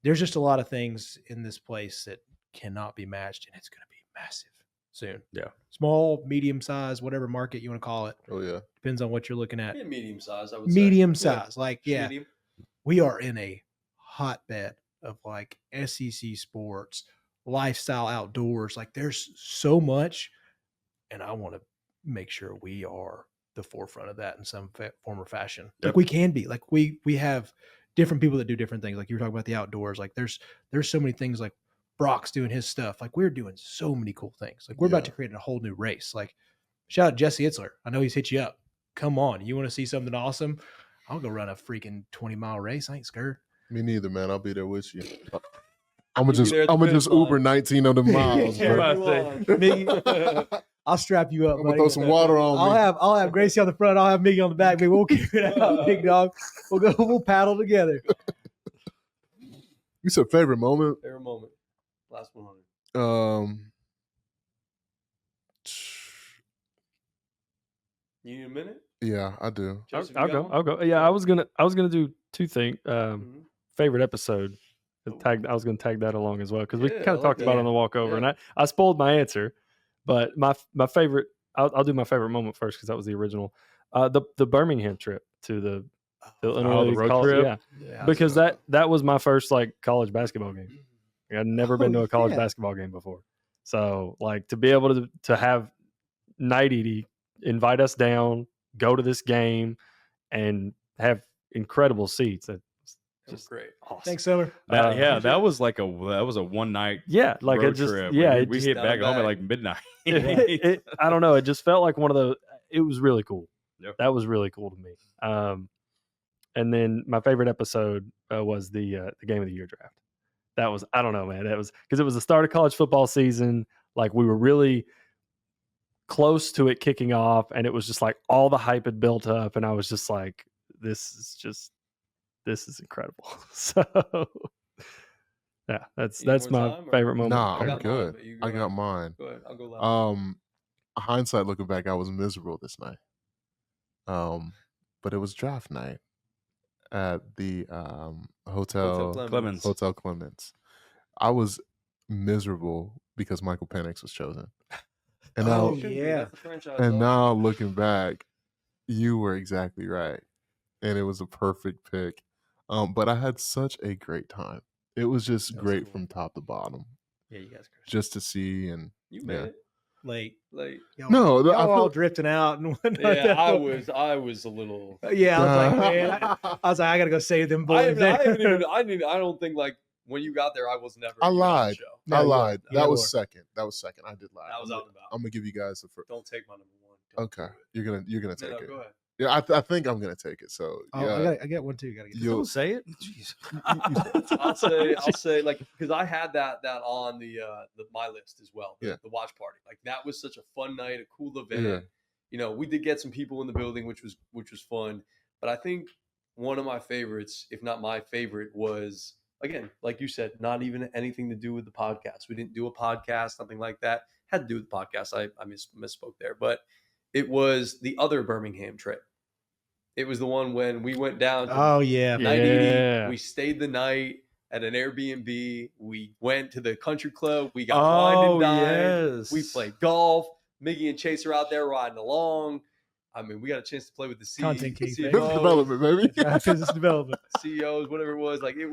Speaker 4: there's just a lot of things in this place that cannot be matched. And it's going to be massive soon.
Speaker 2: Yeah.
Speaker 4: Small, medium size, whatever market you want to call it.
Speaker 1: Oh yeah.
Speaker 4: Depends on what you're looking at.
Speaker 3: Yeah, medium size, I would say.
Speaker 4: Medium
Speaker 3: Yeah.
Speaker 4: size. Like, yeah,
Speaker 3: Medium.
Speaker 4: we are in a hotbed of like SEC sports, lifestyle outdoors. Like there's so much. And I want to make sure we are the forefront of that in some form or fashion.
Speaker 2: Yep.
Speaker 4: Like we can be. Like we have different people that do different things. Like you were talking about the outdoors. Like there's so many things. Like Brock's doing his stuff. Like we're doing so many cool things. Like we're about to create a whole new race. Like shout out Jesse Itzler. I know he's hit you up. Come on. You want to see something awesome? I'll go run a freaking 20-mile race. I ain't scared.
Speaker 1: Me neither, man. I'll be there with you. I'm
Speaker 3: You'll
Speaker 1: gonna
Speaker 3: be there at the
Speaker 1: just
Speaker 3: finish line.
Speaker 1: Uber 19 of the miles,
Speaker 4: Yeah,
Speaker 1: bro.
Speaker 4: Me, I'll strap you up.
Speaker 1: I'm gonna
Speaker 4: buddy.
Speaker 1: throw some water on me.
Speaker 4: I'll have Gracie on the front. I'll have Miggy on the back. Maybe we'll keep it out, big dog. We'll paddle together.
Speaker 1: You said favorite moment?
Speaker 3: Favorite moment. Last 100. You need a minute?
Speaker 1: Yeah, I do.
Speaker 3: Joseph,
Speaker 6: I'll
Speaker 3: you
Speaker 6: go.
Speaker 3: got
Speaker 6: I'll
Speaker 3: one?
Speaker 6: go. Yeah, I was gonna do 2 things.
Speaker 3: Mhm.
Speaker 6: Favorite episode.
Speaker 3: Oh.
Speaker 6: I was gonna tag that along as well because we
Speaker 3: Yeah,
Speaker 6: kind
Speaker 3: I
Speaker 6: of
Speaker 3: like
Speaker 6: talked about
Speaker 3: that.
Speaker 6: it on the walkover,
Speaker 3: Yeah.
Speaker 6: and I spoiled my answer, but my favorite. I'll do my favorite moment first because that was the original. The Birmingham trip to the Illinois
Speaker 2: road
Speaker 6: college,
Speaker 2: trip?
Speaker 6: yeah,
Speaker 4: Yeah,
Speaker 6: because that was my first like college basketball game. Like, I'd never been to a college
Speaker 4: yeah.
Speaker 6: basketball game before, so like to be able to have Night Edie invite us down, go to this game, and have incredible seats. That's
Speaker 3: That was
Speaker 6: just
Speaker 3: great.
Speaker 6: awesome.
Speaker 4: Thanks, Summer.
Speaker 2: That was like a 1 night
Speaker 6: Yeah, like
Speaker 2: road
Speaker 6: it just
Speaker 2: trip.
Speaker 6: yeah,
Speaker 2: we
Speaker 6: it just,
Speaker 2: hit
Speaker 3: down
Speaker 2: back
Speaker 3: the
Speaker 2: home at
Speaker 3: back.
Speaker 2: like midnight.
Speaker 6: I don't know. It just felt like one of those. It was really cool.
Speaker 2: Yep.
Speaker 6: That was really cool to me. And then my favorite episode was the Game of the Year draft. That was, I don't know, man. That was because it was the start of college football season. Like we were really close to it kicking off, and it was just like all the hype had built up, and I was just like, this is incredible. So yeah, that's
Speaker 3: You need more
Speaker 6: my
Speaker 3: time, or-
Speaker 6: favorite moment.
Speaker 1: Nah,
Speaker 3: I
Speaker 1: I'm
Speaker 3: got
Speaker 1: good.
Speaker 3: mine, but you go
Speaker 1: I got
Speaker 3: ahead.
Speaker 1: mine.
Speaker 3: Go ahead. I'll go last.
Speaker 1: Hindsight looking back, I was miserable this night. But it was draft night at the
Speaker 3: Hotel
Speaker 2: Clemens.
Speaker 1: Hotel Clemens. I was miserable because Michael Penix was chosen. And
Speaker 4: Oh,
Speaker 1: now,
Speaker 3: Shouldn't be.
Speaker 4: yeah.
Speaker 3: That's the franchise
Speaker 1: and
Speaker 3: dog.
Speaker 1: now looking back, you were exactly right. And it was a perfect pick. But I had such a great time. It was just
Speaker 4: That was
Speaker 1: great
Speaker 4: cool.
Speaker 1: from top to bottom.
Speaker 4: Yeah, you guys are
Speaker 1: Just to see and
Speaker 3: You made
Speaker 1: yeah.
Speaker 3: it.
Speaker 4: late.
Speaker 3: Like,
Speaker 1: No,
Speaker 4: y'all
Speaker 1: I
Speaker 4: all
Speaker 1: feel-
Speaker 4: drifting out and whatnot.
Speaker 3: yeah, I was a little.
Speaker 4: Yeah, I was like, man, I was like, I gotta go save them boys.
Speaker 3: I don't think like when you got there, I was never.
Speaker 1: I
Speaker 3: even on the
Speaker 1: lied.
Speaker 3: show.
Speaker 4: No,
Speaker 1: I
Speaker 4: you
Speaker 1: lied.
Speaker 4: weren't. You
Speaker 1: That
Speaker 4: never
Speaker 1: was
Speaker 4: were.
Speaker 1: second. That was second. I did lie.
Speaker 3: That was out and about.
Speaker 1: I'm gonna give you guys the first.
Speaker 3: Don't take my number one. Don't
Speaker 1: Okay,
Speaker 3: do it.
Speaker 1: you're gonna
Speaker 3: No,
Speaker 1: take
Speaker 3: no,
Speaker 1: it.
Speaker 3: go ahead.
Speaker 1: Yeah, I think I'm gonna take it. So
Speaker 4: Oh,
Speaker 1: yeah,
Speaker 4: I got one too. Gotta get this.
Speaker 1: You'll-
Speaker 6: Don't say it. Jeez.
Speaker 3: I'll say like because I had that on the my list as well.
Speaker 1: Yeah.
Speaker 3: The watch party. Like that was such a fun night, a cool event.
Speaker 1: Yeah.
Speaker 3: You know, we did get some people in the building, which was fun. But I think one of my favorites, if not my favorite, was again, like you said, not even anything to do with the podcast. We didn't do a podcast, something like that. Had to do with the podcast. I misspoke there, but it was the other Birmingham trip. It was the one when we went down to
Speaker 4: Oh yeah.
Speaker 3: night eating.
Speaker 6: Yeah.
Speaker 3: We stayed the night at an Airbnb. We went to the country club. We got wine and dined.
Speaker 6: yes.
Speaker 3: We played golf. Miggy and Chase are out there riding along. I mean, we got a chance to play with the
Speaker 4: Content king,
Speaker 1: business
Speaker 3: CEOs,
Speaker 1: development, baby.
Speaker 4: Business development.
Speaker 3: CEOs, whatever it was. Like it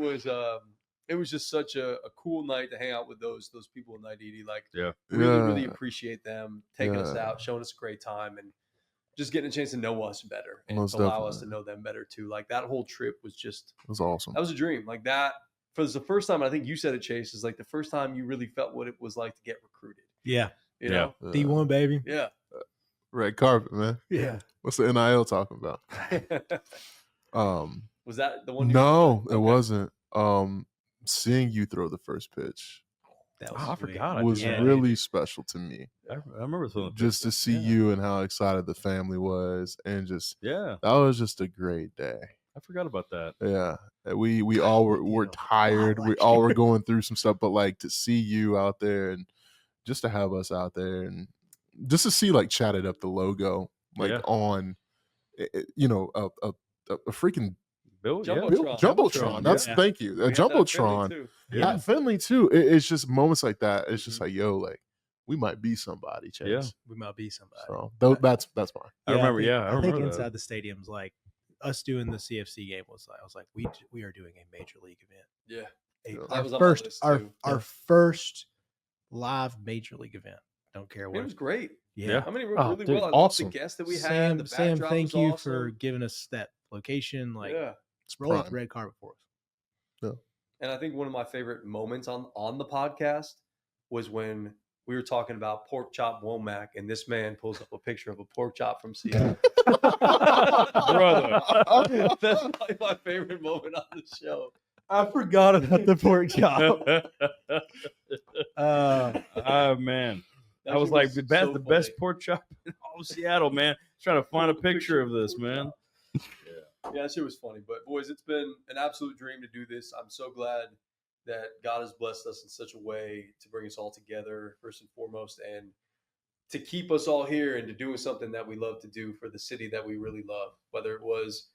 Speaker 3: was just such a cool night to hang out with those people in night eating. Like
Speaker 2: Yeah.
Speaker 3: really
Speaker 1: Yeah.
Speaker 3: appreciate them taking us
Speaker 1: Yeah.
Speaker 3: out, showing us a great time, and just getting a chance to know us better and
Speaker 1: Most
Speaker 3: to allow us to
Speaker 1: definitely.
Speaker 3: know them better too. Like that whole trip was just
Speaker 1: It was awesome.
Speaker 3: that was a dream. Like that for the first time. I think you said it, Chase. Is like the first time you really felt what it was like to get recruited.
Speaker 4: Yeah.
Speaker 3: You
Speaker 2: Yeah.
Speaker 3: know?
Speaker 4: D1 baby.
Speaker 3: Yeah.
Speaker 1: Red carpet, man.
Speaker 4: Yeah.
Speaker 1: What's the NIL talking about?
Speaker 3: Was that the one?
Speaker 1: No, it
Speaker 3: Okay.
Speaker 1: wasn't. Seeing you throw the first pitch
Speaker 4: That
Speaker 6: Oh, I
Speaker 4: sweet.
Speaker 6: forgot.
Speaker 1: was
Speaker 4: Yeah.
Speaker 1: really special to me.
Speaker 2: I remember throwing
Speaker 1: Just to see you and how excited the family was, and just
Speaker 2: Yeah,
Speaker 1: that was just a great day.
Speaker 2: I forgot about that.
Speaker 1: Yeah, we all were
Speaker 4: deal.
Speaker 1: tired.
Speaker 4: Wow,
Speaker 1: We
Speaker 4: like-
Speaker 1: all were going through some stuff, but like to see you out there and just to have us out there and just to see like chatted up the logo like
Speaker 2: Yeah.
Speaker 1: on, a freaking
Speaker 2: Bill, yeah.
Speaker 3: Jumbotron.
Speaker 1: jumbotron. That's
Speaker 4: yeah.
Speaker 1: thank you, a
Speaker 3: We had that at Finley,
Speaker 1: jumbotron
Speaker 3: too.
Speaker 2: Yeah.
Speaker 1: at Finley too. It's just moments like that. It's
Speaker 3: Mm-hmm.
Speaker 1: just like like we might be somebody, Chase.
Speaker 2: Yeah.
Speaker 4: We might be somebody.
Speaker 1: So that's mine.
Speaker 2: I remember,
Speaker 4: think,
Speaker 2: yeah, I
Speaker 4: I think
Speaker 2: remember that.
Speaker 4: inside the stadiums, like us doing the CFC game was like, I was like, we are doing a major league event.
Speaker 3: Yeah.
Speaker 1: Yeah.
Speaker 3: That
Speaker 4: Our
Speaker 3: was on my
Speaker 4: first,
Speaker 3: list,
Speaker 4: our
Speaker 3: too.
Speaker 4: our first live major league event. Don't care
Speaker 3: It
Speaker 4: what.
Speaker 3: was great.
Speaker 2: Yeah.
Speaker 3: I mean,
Speaker 6: Oh,
Speaker 3: really
Speaker 6: dude,
Speaker 3: well. I
Speaker 1: awesome.
Speaker 3: loved the guests that we had.
Speaker 4: Sam,
Speaker 3: The
Speaker 4: Sam,
Speaker 3: backdrop
Speaker 4: thank
Speaker 3: was
Speaker 4: you
Speaker 3: awesome.
Speaker 4: for giving us that location. Like,
Speaker 3: Yeah.
Speaker 4: roll out
Speaker 1: prime.
Speaker 4: the red carpet for us.
Speaker 3: And I think one of my favorite moments on the podcast was when we were talking about pork chop Womack, and this man pulls up a picture of a pork chop from Seattle.
Speaker 2: Brother.
Speaker 3: That's probably my favorite moment on the show.
Speaker 4: I forgot about the pork chop.
Speaker 2: Oh man,
Speaker 3: That
Speaker 2: I was
Speaker 3: shit
Speaker 2: like, that's
Speaker 3: so
Speaker 2: the best
Speaker 3: funny.
Speaker 2: pork chop in all of Seattle, man. Trying to find a picture of this, man.
Speaker 3: Yeah, that shit was funny. But boys, it's been an absolute dream to do this. I'm so glad that God has blessed us in such a way to bring us all together, first and foremost, and to keep us all here and to doing something that we love to do for the city that we really love. Whether it was,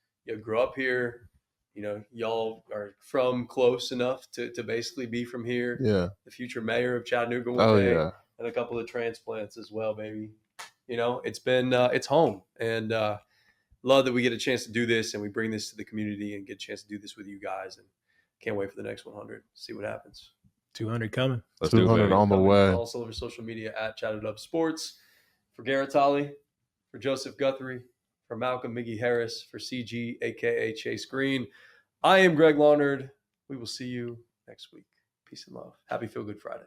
Speaker 3: grow up here, y'all are from close enough to basically be from here.
Speaker 1: Yeah.
Speaker 3: The future mayor of Chattanooga one
Speaker 1: Oh
Speaker 3: day,
Speaker 1: yeah.
Speaker 3: and a couple of transplants as well, baby. It's been it's home, and love that we get a chance to do this and we bring this to the community and get a chance to do this with you guys, and can't wait for the next 100. See what happens.
Speaker 4: 200 coming.
Speaker 2: Let's do it,
Speaker 1: 200
Speaker 2: baby.
Speaker 1: on the
Speaker 3: Coming
Speaker 1: way.
Speaker 3: Also over social media at Chatted Up Sports. For Garrett Tolley, for Joseph Guthrie, for Malcolm Miggy Harris, for CG, aka Chase Green. I am Greg Lawnard. We will see you next week. Peace and love. Happy Feel Good Friday.